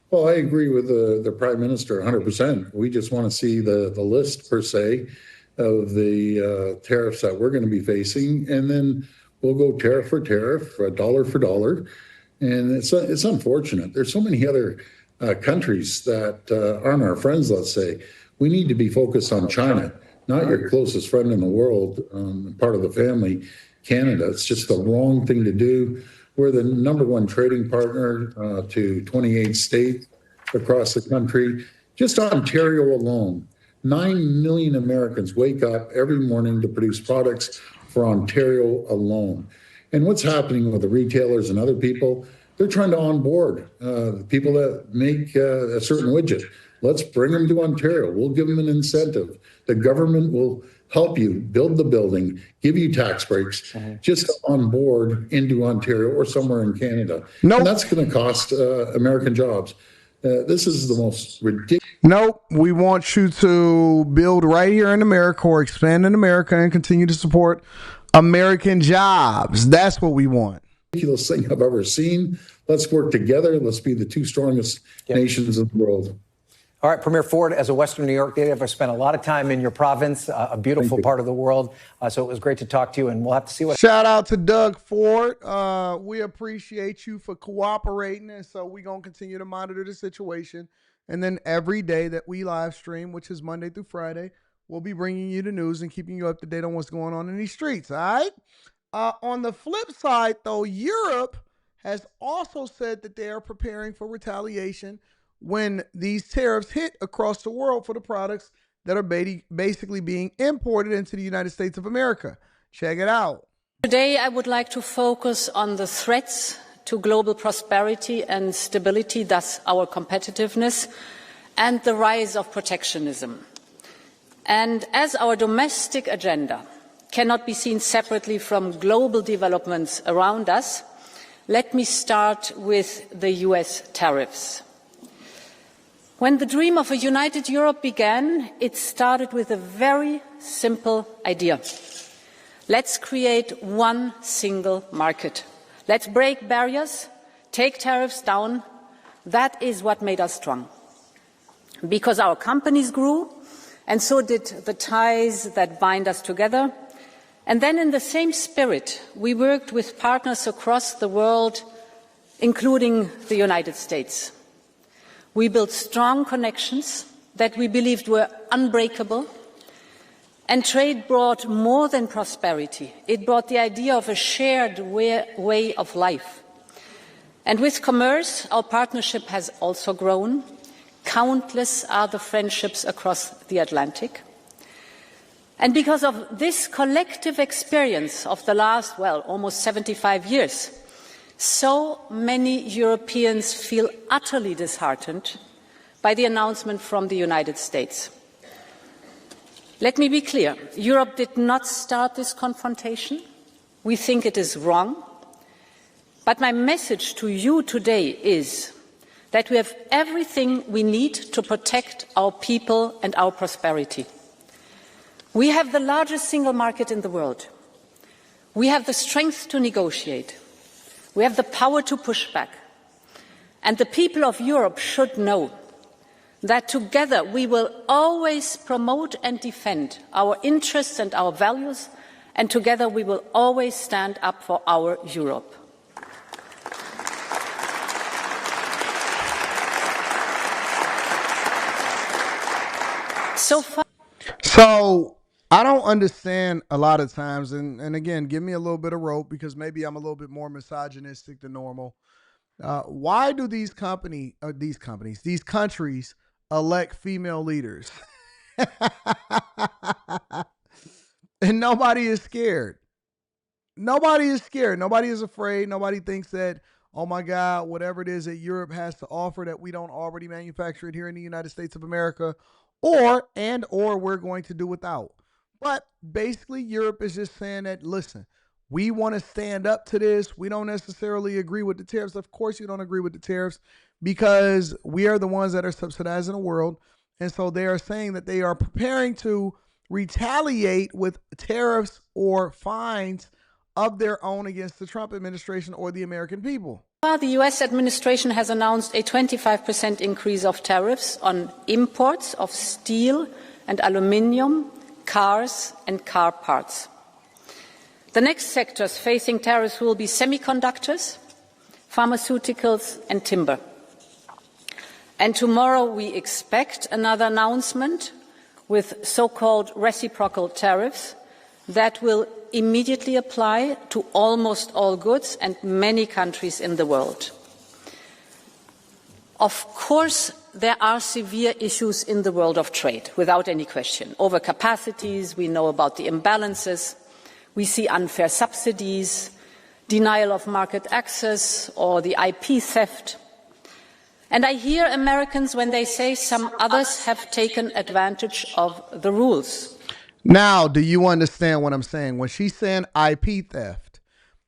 Well, I agree with the Prime Minister 100%. We just want to see the list, per se, of the tariffs that we're going to be facing. And then we'll go tariff for tariff, dollar for dollar. And it's unfortunate. There's so many other countries that aren't our friends, let's say. We need to be focused on China, not your closest friend in the world, part of the family, Canada. It's just the wrong thing to do. We're the number one trading partner to 28 states across the country. Just Ontario alone, 9 million Americans wake up every morning to produce products for Ontario alone. And what's happening with the retailers and other people, they're trying to onboard people that make a certain widget. Let's bring them to Ontario. We'll give them an incentive. The government will help you build the building, give you tax breaks, just on board into Ontario or somewhere in Canada. Nope. And that's going to cost American jobs. This is the most ridiculous. Nope. We want you to build right here in America or expand in America and continue to support American jobs. That's what we want. Ridiculous thing I've ever seen. Let's work together. Let's be the two strongest nations in the world. All right, Premier Ford, as a Western New York native, I've spent a lot of time in your province, a beautiful part of the world. So it was great to talk to you, and we'll have to see what. Shout out to Doug Ford. We appreciate you for cooperating, and so we're going to continue to monitor the situation. And then every day that we live stream, which is Monday through Friday, we'll be bringing you the news and keeping you up to date on what's going on in these streets, all right? On the flip side, though, Europe has also said that they are preparing for retaliation when these tariffs hit across the world for the products that are basically being imported into the United States of America. Check it out. Today, I would like to focus on the threats to global prosperity and stability, thus our competitiveness, and the rise of protectionism. And as our domestic agenda cannot be seen separately from global developments around us, let me start with the US tariffs. When the dream of a united Europe began, it started with a very simple idea. Let's create one single market. Let's break barriers, take tariffs down. That is what made us strong. Because our companies grew, and so did the ties that bind us together. And then in the same spirit, we worked with partners across the world, including the United States. We built strong connections that we believed were unbreakable, and trade brought more than prosperity. It brought the idea of a shared way of life. And with commerce, our partnership has also grown. Countless are the friendships across the Atlantic. And because of this collective experience of the last, almost 75 years, so many Europeans feel utterly disheartened by the announcement from the United States. Let me be clear, Europe did not start this confrontation. We think it is wrong. But my message to you today is that we have everything we need to protect our people and our prosperity. We have the largest single market in the world. We have the strength to negotiate. We have the power to push back. And the people of Europe should know that together we will always promote and defend our interests and our values, and together we will always stand up for our Europe. So I don't understand a lot of times, and again, give me a little bit of rope because maybe I'm a little bit more misogynistic than normal. Why do these countries elect female leaders? And nobody is scared. Nobody is scared. Nobody is afraid. Nobody thinks that, oh my God, whatever it is that Europe has to offer that we don't already manufacture it here in the United States of America, or we're going to do without. But basically, Europe is just saying that, listen, we want to stand up to this. We don't necessarily agree with the tariffs. Of course, you don't agree with the tariffs because we are the ones that are subsidizing the world. And so they are saying that they are preparing to retaliate with tariffs or fines of their own against the Trump administration or the American people. The U.S. administration has announced a 25% increase of tariffs on imports of steel and aluminium, cars and car parts. The next sectors facing tariffs will be semiconductors, pharmaceuticals and timber. And tomorrow we expect another announcement with so-called reciprocal tariffs that will immediately apply to almost all goods and many countries in the world. Of course, there are severe issues in the world of trade, without any question. Overcapacities, we know about the imbalances, we see unfair subsidies, denial of market access, or the IP theft. And I hear Americans when they say some others have taken advantage of the rules. Now, do you understand what I'm saying? When she's saying IP theft,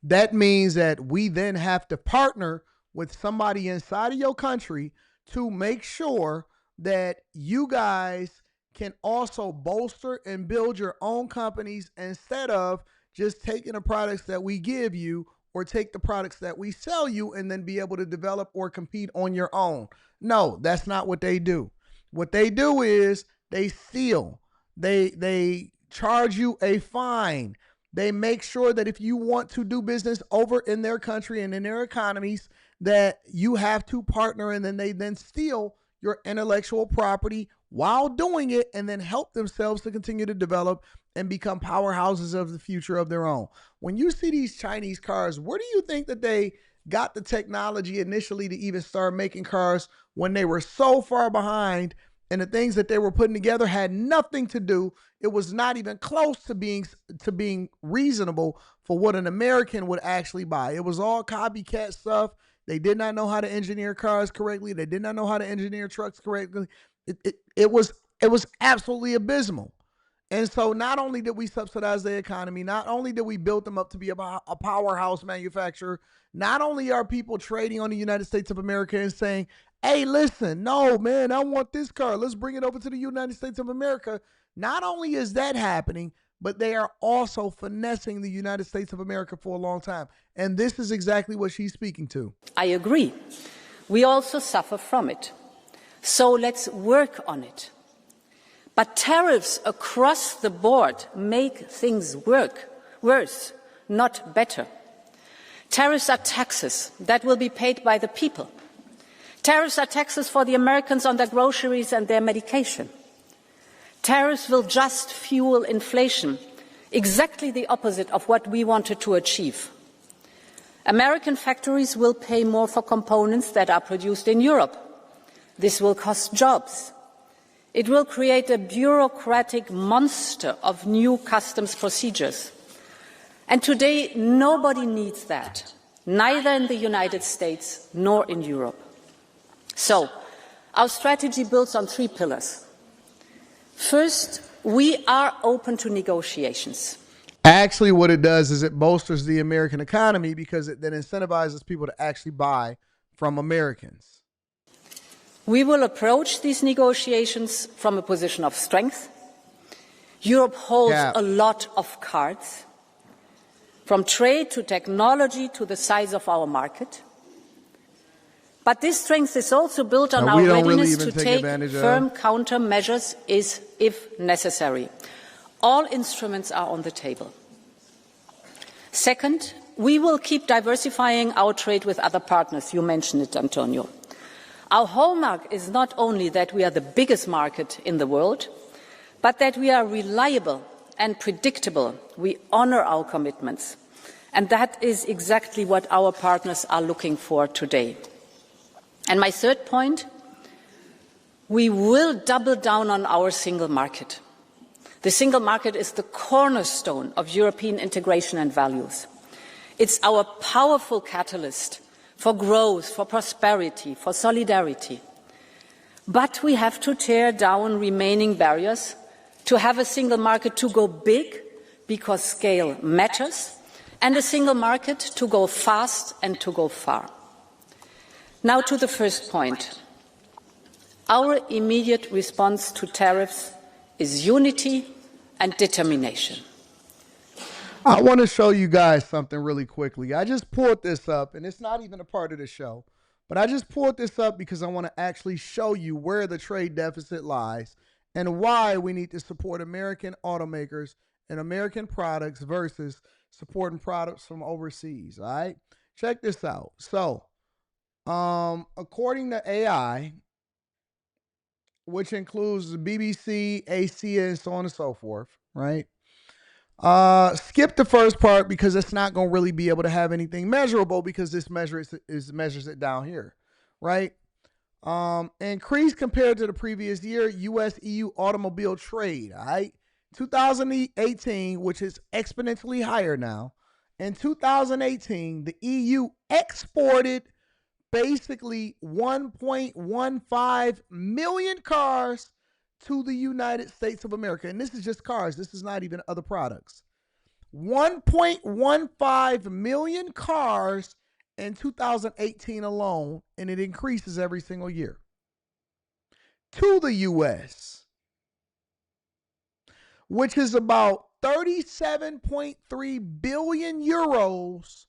that means that we then have to partner with somebody inside of your country to make sure that you guys can also bolster and build your own companies instead of just taking the products that we give you or take the products that we sell you and then be able to develop or compete on your own. No, that's not what they do. What they do is they steal. They charge you a fine. They make sure that if you want to do business over in their country and in their economies, that you have to partner, and then they then steal your intellectual property while doing it, and then help themselves to continue to develop and become powerhouses of the future of their own. When you see these Chinese cars, where do you think that they got the technology initially to even start making cars when they were so far behind, and the things that they were putting together had nothing to do? It was not even close to being reasonable for what an American would actually buy. It was all copycat stuff. They did not know how to engineer cars correctly. They did not know how to engineer trucks correctly. It was absolutely abysmal. And so not only did we subsidize the economy, not only did we build them up to be a powerhouse manufacturer, not only are people trading on the United States of America and saying, hey, listen, no, man, I want this car. Let's bring it over to the United States of America. Not only is that happening, but they are also finessing the United States of America for a long time. And this is exactly what she's speaking to. I agree. We also suffer from it. So let's work on it. But tariffs across the board make things worse, not better. Tariffs are taxes that will be paid by the people. Tariffs are taxes for the Americans on their groceries and their medication. Tariffs will just fuel inflation, exactly the opposite of what we wanted to achieve. American factories will pay more for components that are produced in Europe. This will cost jobs. It will create a bureaucratic monster of new customs procedures. And today, nobody needs that, neither in the United States nor in Europe. So, our strategy builds on 3 pillars. First, we are open to negotiations. Actually, what it does is it bolsters the American economy because it then incentivizes people to actually buy from Americans. We will approach these negotiations from a position of strength. Europe holds a lot of cards, from trade to technology to the size of our market. But this strength is also built on our readiness to take firm countermeasures if necessary. All instruments are on the table. Second, we will keep diversifying our trade with other partners. You mentioned it, Antonio. Our hallmark is not only that we are the biggest market in the world, but that we are reliable and predictable. We honor our commitments. And that is exactly what our partners are looking for today. And my third point, we will double down on our single market. The single market is the cornerstone of European integration and values. It's our powerful catalyst for growth, for prosperity, for solidarity. But we have to tear down remaining barriers to have a single market to go big, because scale matters, and a single market to go fast and to go far. Now to the first point. Our immediate response to tariffs is unity and determination. I want to show you guys something really quickly. I just pulled this up, and it's not even a part of the show, but I just pulled this up because I want to actually show you where the trade deficit lies and why we need to support American automakers and American products versus supporting products from overseas. All right, check this out. So, according to AI, which includes the BBC, ACA, and so on and so forth, right? Skip the first part because it's not going to really be able to have anything measurable because this measures it down here, right? Increase compared to the previous year, U.S.-EU automobile trade, all right? 2018, which is exponentially higher now. In 2018, the EU exported basically 1.15 million cars to the United States of America. And this is just cars. This is not even other products. 1.15 million cars in 2018 alone, and it increases every single year. To the U.S., which is about 37.3 billion euros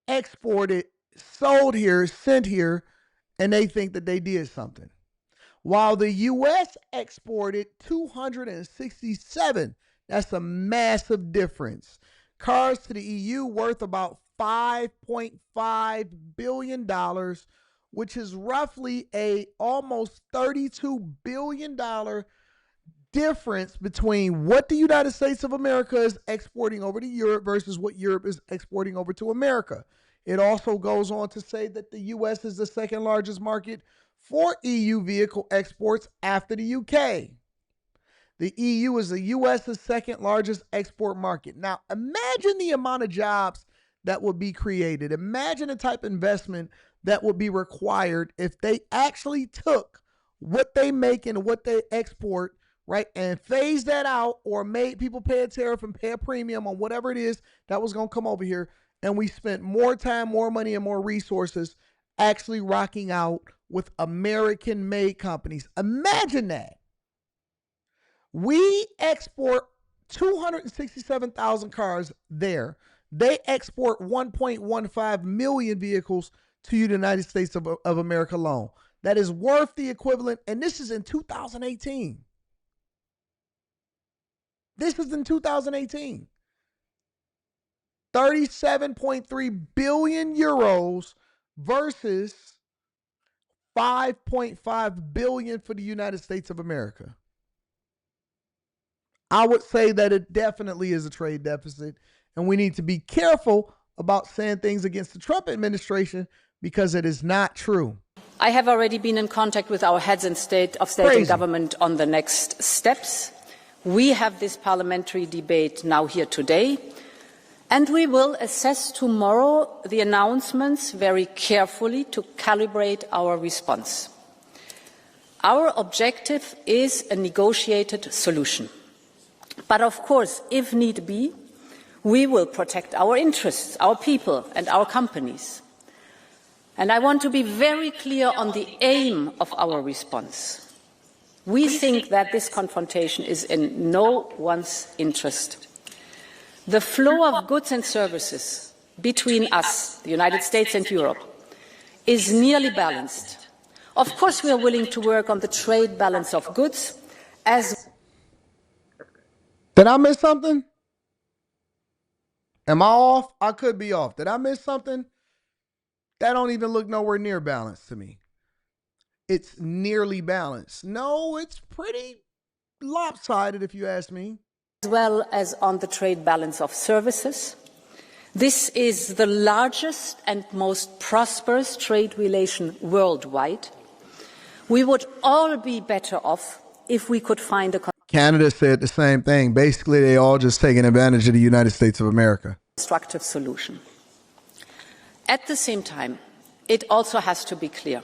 exported, sold here, sent here, and they think that they did something. while the U.S. exported 267. That's a massive difference. Cars to the EU worth about $5.5 billion, which is roughly a almost $32 billion difference between what the United States of America is exporting over to Europe versus what Europe is exporting over to America. It also goes on to say that the U.S. is the second largest market for EU vehicle exports after the UK. The EU is the U.S.'s second largest export market. Now, imagine the amount of jobs that would be created. Imagine the type of investment that would be required if they actually took what they make and what they export, right, and phased that out or made people pay a tariff and pay a premium on whatever it is that was going to come over here. And we spent more time, more money, and more resources actually rocking out with American-made companies. Imagine that. We export 267,000 cars there. They export 1.15 million vehicles to the United States of America alone. That is worth the equivalent, and this is in 2018. This is in 2018. 37.3 billion euros versus 5.5 billion for the United States of America. I would say that it definitely is a trade deficit, and we need to be careful about saying things against the Trump administration because it is not true. I have already been in contact with our heads of state and government on the next steps. We have this parliamentary debate now here today, and we will assess tomorrow the announcements very carefully to calibrate our response. Our objective is a negotiated solution. But of course, if need be, we will protect our interests, our people, and our companies. And I want to be very clear on the aim of our response. We think that this confrontation is in no one's interest. The flow of goods and services between us, the United States and Europe, is nearly balanced. Of course, we are willing to work on the trade balance of goods as... Did I miss something? Am I off? I could be off. Did I miss something? That don't even look nowhere near balanced to me. It's nearly balanced. No, it's pretty lopsided if you ask me. As well as on the trade balance of services. This is the largest and most prosperous trade relation worldwide. We would all be better off if we could find a Canada said the same thing. Basically, they all just taking advantage of the United States of America. Constructive solution. At the same time, it also has to be clear.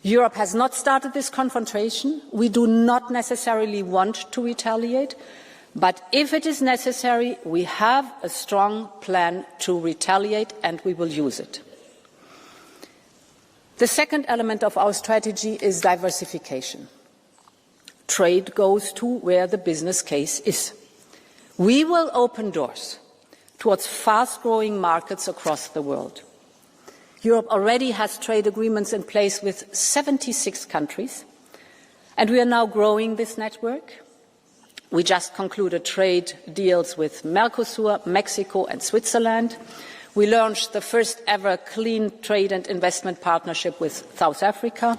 Europe has not started this confrontation. We do not necessarily want to retaliate. But if it is necessary, we have a strong plan to retaliate, and we will use it. The second element of our strategy is diversification. Trade goes to where the business case is. We will open doors towards fast-growing markets across the world. Europe already has trade agreements in place with 76 countries, and we are now growing this network. We just concluded trade deals with Mercosur, Mexico, and Switzerland. We launched the first ever clean trade and investment partnership with South Africa.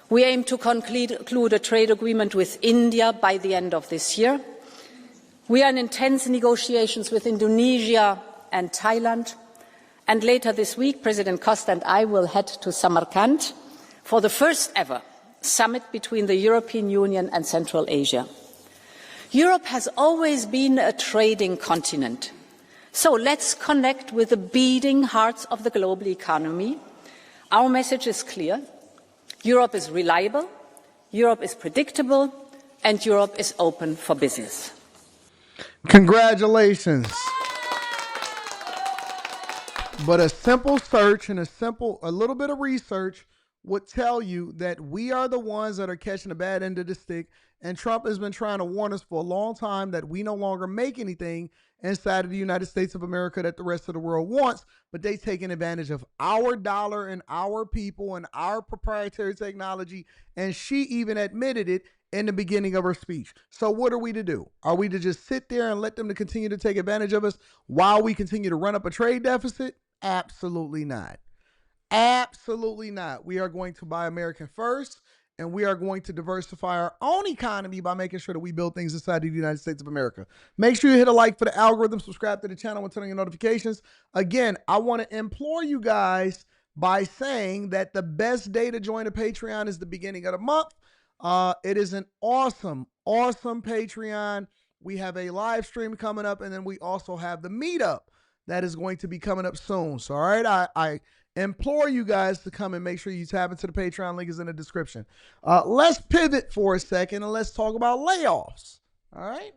We aim to conclude a trade agreement with India by the end of this year. We are in intense negotiations with Indonesia and Thailand. And later this week, President Costa and I will head to Samarkand for the first ever summit between the European Union and Central Asia. Europe has always been a trading continent. So let's connect with the beating hearts of the global economy. Our message is clear. Europe is reliable, Europe is predictable, and Europe is open for business. Congratulations. But a simple search and a little bit of research would tell you that we are the ones that are catching the bad end of the stick. And Trump has been trying to warn us for a long time that we no longer make anything inside of the United States of America that the rest of the world wants, but they taking advantage of our dollar and our people and our proprietary technology. And she even admitted it in the beginning of her speech. So what are we to do? Are we to just sit there and let them to continue to take advantage of us while we continue to run up a trade deficit? Absolutely not. Absolutely not. We are going to buy American first, and we are going to diversify our own economy by making sure that we build things inside the United States of America. Make sure you hit a like for the algorithm, subscribe to the channel, and turn on your notifications. Again, I want to implore you guys by saying that the best day to join a Patreon is the beginning of the month. It is an awesome, awesome Patreon. We have a live stream coming up, and then we also have the meetup that is going to be coming up soon. So, all right, I implore you guys to come and make sure you tap into the Patreon. Link is in the description. Let's pivot for a second and let's talk about layoffs. All right.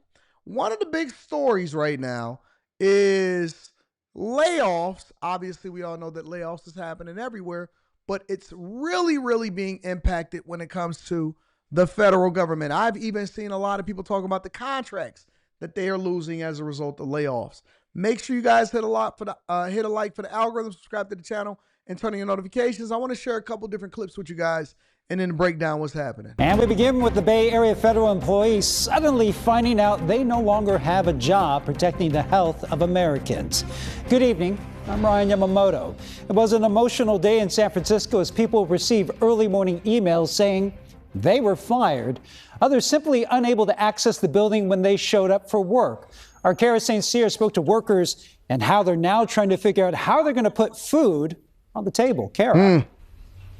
One of the big stories right now is layoffs. Obviously, we all know that layoffs is happening everywhere, but it's really, really being impacted when it comes to the federal government. I've even seen a lot of people talk about the contracts that they are losing as a result of layoffs. Make sure you guys hit a like for the algorithm, subscribe to the channel, and turn on your notifications. I want to share a couple different clips with you guys and then break down what's happening. And we begin with the Bay Area federal employees suddenly finding out they no longer have a job protecting the health of Americans. Good evening. I'm Ryan Yamamoto. It was an emotional day in San Francisco as people received early morning emails saying they were fired. Others simply unable to access the building when they showed up for work. Our Kara St. Cyr spoke to workers and how they're now trying to figure out how they're going to put food on the table. Kara.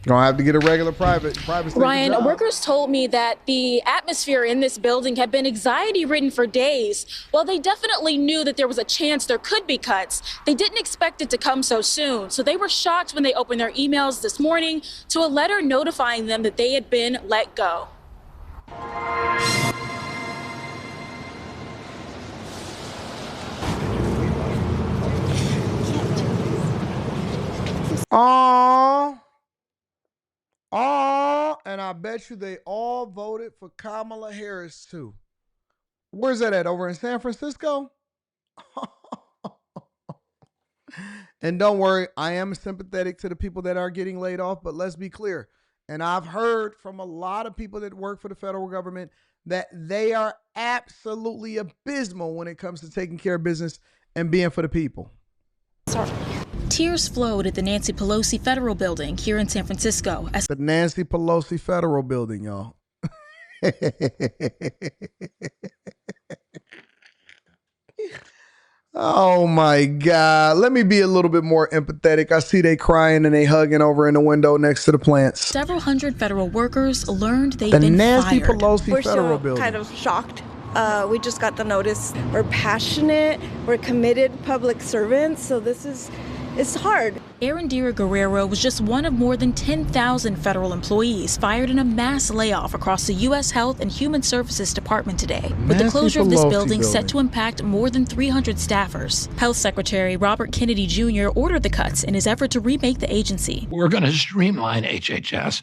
Gonna have to get a regular private Ryan, job. Workers told me that the atmosphere in this building had been anxiety-ridden for days. While they definitely knew that there was a chance there could be cuts, they didn't expect it to come so soon. So they were shocked when they opened their emails this morning to a letter notifying them that they had been let go. And I bet you they all voted for Kamala Harris too. Where's that at? Over in San Francisco? And don't worry, I am sympathetic to the people that are getting laid off, but let's be clear. And I've heard from a lot of people that work for the federal government that they are absolutely abysmal when it comes to taking care of business and being for the people. Sorry. Tears flowed at the Nancy Pelosi Federal Building here in San Francisco. The Nancy Pelosi Federal Building, y'all. Oh my God. Let me be a little bit more empathetic. I see they crying and they hugging over in the window next to the plants. Several hundred federal workers learned they'd been Nancy fired. Pelosi Federal Building. We're still kind of shocked. We just got the notice. We're passionate. We're committed public servants. So it's hard. Arendira Guerrero was just one of more than 10,000 federal employees fired in a mass layoff across the U.S. Health and Human Services Department today, with the closure of this building set to impact more than 300 staffers. Health Secretary Robert Kennedy Jr. ordered the cuts in his effort to remake the agency. We're going to streamline HHS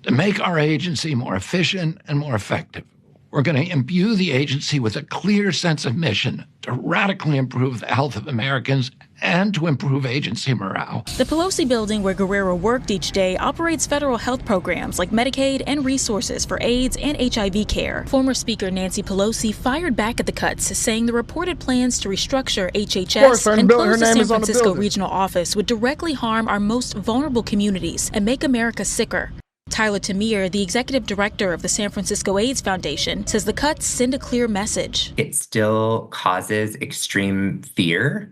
to make our agency more efficient and more effective. We're going to imbue the agency with a clear sense of mission to radically improve the health of Americans and to improve agency morale. The Pelosi building where Guerrero worked each day operates federal health programs like Medicaid and resources for AIDS and HIV care. Former Speaker Nancy Pelosi fired back at the cuts, saying the reported plans to restructure HHS and close the San Francisco regional office would directly harm our most vulnerable communities and make America sicker. Tyler Tamir, the executive director of the San Francisco AIDS Foundation, says the cuts send a clear message. It still causes extreme fear.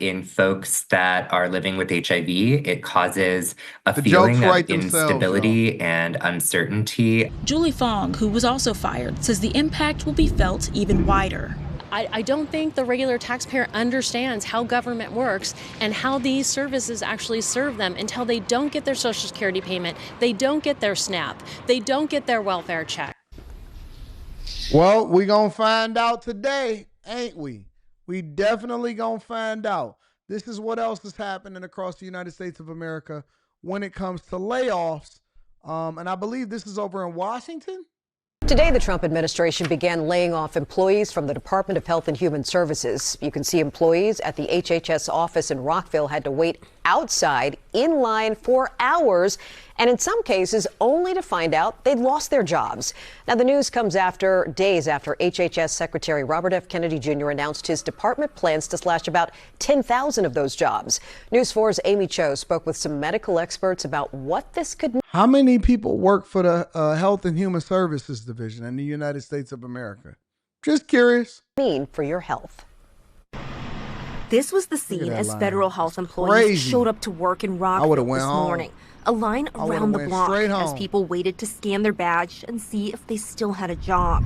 In folks that are living with HIV, it causes a feeling of instability and uncertainty. Julie Fong, who was also fired, says the impact will be felt even wider. I don't think the regular taxpayer understands how government works and how these services actually serve them until they don't get their Social Security payment, they don't get their SNAP, they don't get their welfare check. Well, we going to find out today, ain't we? We definitely going to find out. This is what else is happening across the United States of America when it comes to layoffs. And I believe this is over in Washington. Today, the Trump administration began laying off employees from the Department of Health and Human Services. You can see employees at the HHS office in Rockville had to wait outside in line for hours, and in some cases only to find out they'd lost their jobs. Now, the news comes days after HHS Secretary Robert F. Kennedy Jr. announced his department plans to slash about 10,000 of those jobs. News 4's Amy Cho spoke with some medical experts about what this could mean. How many people work for the Health and Human Services Division in the United States of America? Just curious. Mean for your health. This was the scene as federal health employees showed up to work in Rockville this morning. A line around the block as people waited to scan their badge and see if they still had a job.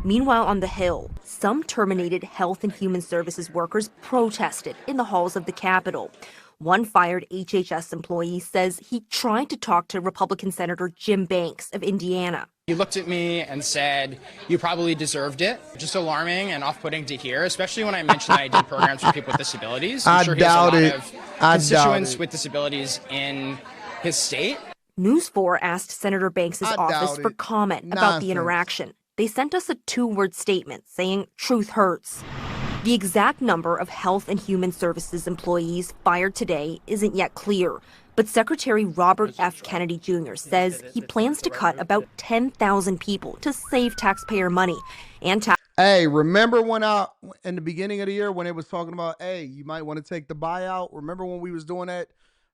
Meanwhile, on the Hill, some terminated Health and Human Services workers protested in the halls of the Capitol. One fired HHS employee says he tried to talk to Republican Senator Jim Banks of Indiana. He looked at me and said, "You probably deserved it." Just alarming and off-putting to hear, especially when I mentioned that I did programs for people with disabilities. I'm sure he has a lot of constituents with disabilities in his state. News 4 asked Senator Banks' office for comment about the interaction. They sent us a 2-word statement saying truth hurts. The exact number of Health and Human Services employees fired today isn't yet clear, but Secretary Robert F. Kennedy Jr. says he plans to cut about 10,000 people to save taxpayer money and Hey, remember when in the beginning of the year when it was talking about, hey, you might want to take the buyout? Remember when we was doing that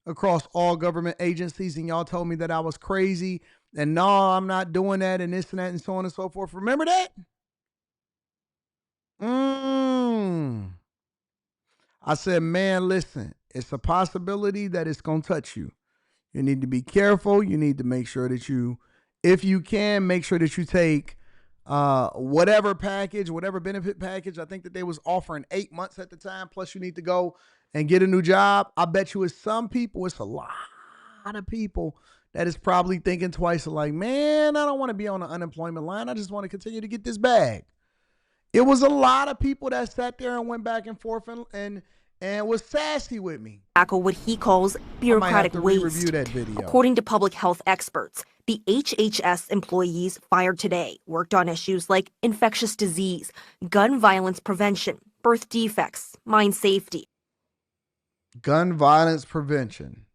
across all government agencies and y'all told me that I was crazy and no, I'm not doing that and this and that and so on and so forth. Remember that? I said, man, listen, it's a possibility that it's going to touch you. You need to be careful. You need to make sure that you, if you can, make sure that you take whatever package, whatever benefit package. I think that they was offering 8 months at the time. Plus you need to go and get a new job. I bet you it's some people, it's a lot of people that is probably thinking twice like, man, I don't want to be on the unemployment line. I just want to continue to get this bag. It was a lot of people that sat there and went back and forth and was sassy with me. Tackle what he calls bureaucratic waste. That video. According to public health experts, the HHS employees fired today worked on issues like infectious disease, gun violence prevention, birth defects, mine safety. Gun violence prevention.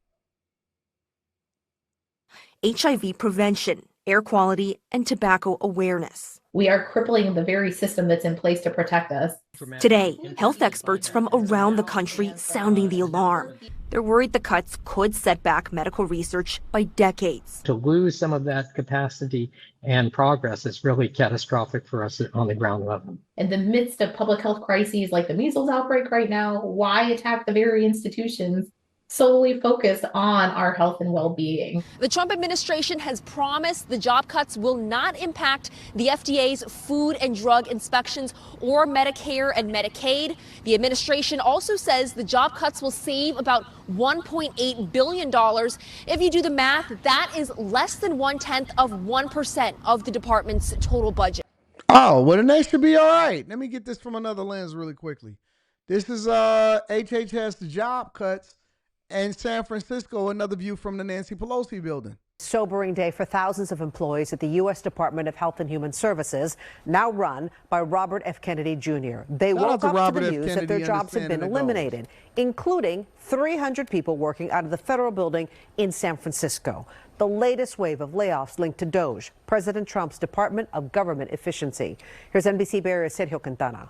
HIV prevention, air quality, and tobacco awareness. We are crippling the very system that's in place to protect us. Today, health experts from around the country sounding the alarm. They're worried the cuts could set back medical research by decades. To lose some of that capacity and progress is really catastrophic for us on the ground level. In the midst of public health crises like the measles outbreak right now, why attack the very institutions solely focused on our health and well-being? The Trump administration has promised the job cuts will not impact the FDA's food and drug inspections or Medicare and Medicaid. The administration also says the job cuts will save about $1.8 billion. If you do the math, that is less than 1/10 of 1% of the department's total budget. Oh, well, then they should be all right. Let me get this from another lens really quickly. This is HHS job cuts. And San Francisco, another view from the Nancy Pelosi building. Sobering day for thousands of employees at the U.S. Department of Health and Human Services, now run by Robert F. Kennedy Jr. They woke up to the news that their jobs have been eliminated, including 300 people working out of the federal building in San Francisco. The latest wave of layoffs linked to DOGE, President Trump's Department of Government Efficiency. Here's NBC Bay Area's Sergio Quintana.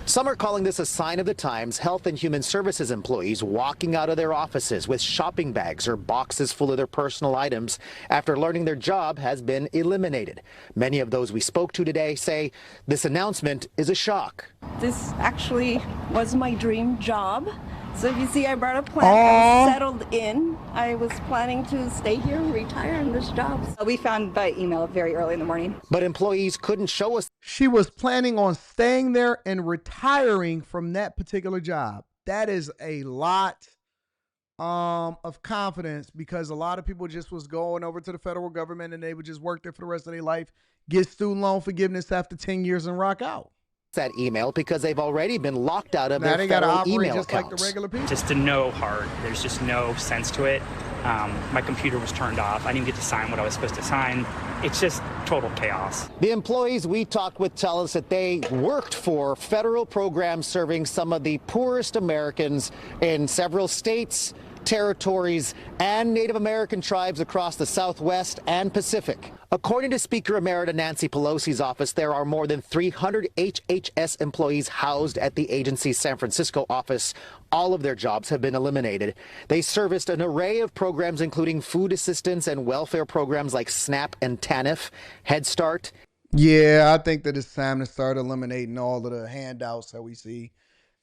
Some are calling this a sign of the times. Health and Human Services employees walking out of their offices with shopping bags or boxes full of their personal items after learning their job has been eliminated. Many of those we spoke to today say this announcement is a shock. This actually was my dream job. So if you see, I brought a plan. I settled in. I was planning to stay here and retire in this job. We found by email very early in the morning. But employees couldn't show us. She was planning on staying there and retiring from that particular job. That is a lot of confidence, because a lot of people just was going over to the federal government and they would just work there for the rest of their life, get student loan forgiveness after 10 years and rock out. That email because they've already been locked out of their federal email just accounts. Like the regular people. Just to no heart. There's just no sense to it. My computer was turned off. I didn't get to sign what I was supposed to sign. It's just total chaos. The employees we talked with tell us that they worked for federal programs serving some of the poorest Americans in several states, territories, and Native American tribes across the Southwest and Pacific. According to Speaker Emerita Nancy Pelosi's office, there are more than 300 HHS employees housed at the agency's San Francisco office. All of their jobs have been eliminated. They serviced an array of programs, including food assistance and welfare programs like SNAP and TANF, Head Start. Yeah, I think that it's time to start eliminating all of the handouts that we see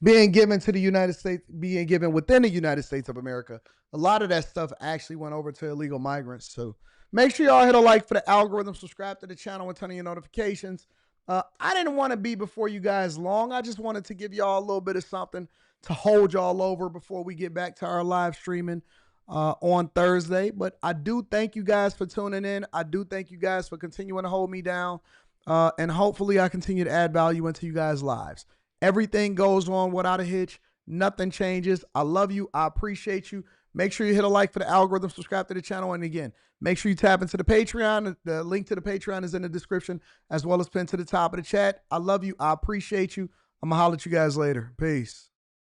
being given to the United States, being given within the United States of America. A lot of that stuff actually went over to illegal migrants. So make sure y'all hit a like for the algorithm, subscribe to the channel, and turn on your notifications. I didn't want to be before you guys long. I just wanted to give y'all a little bit of something to hold y'all over before we get back to our live streaming on Thursday. But I do thank you guys for tuning in. I do thank you guys for continuing to hold me down. And hopefully I continue to add value into you guys' lives. Everything goes on without a hitch. Nothing changes. I love you. I appreciate you. Make sure you hit a like for the algorithm, subscribe to the channel, and again, make sure you tap into the Patreon. The link to the Patreon is in the description, as well as pinned to the top of the chat. I love you. I appreciate you. I'm going to holler at you guys later. Peace.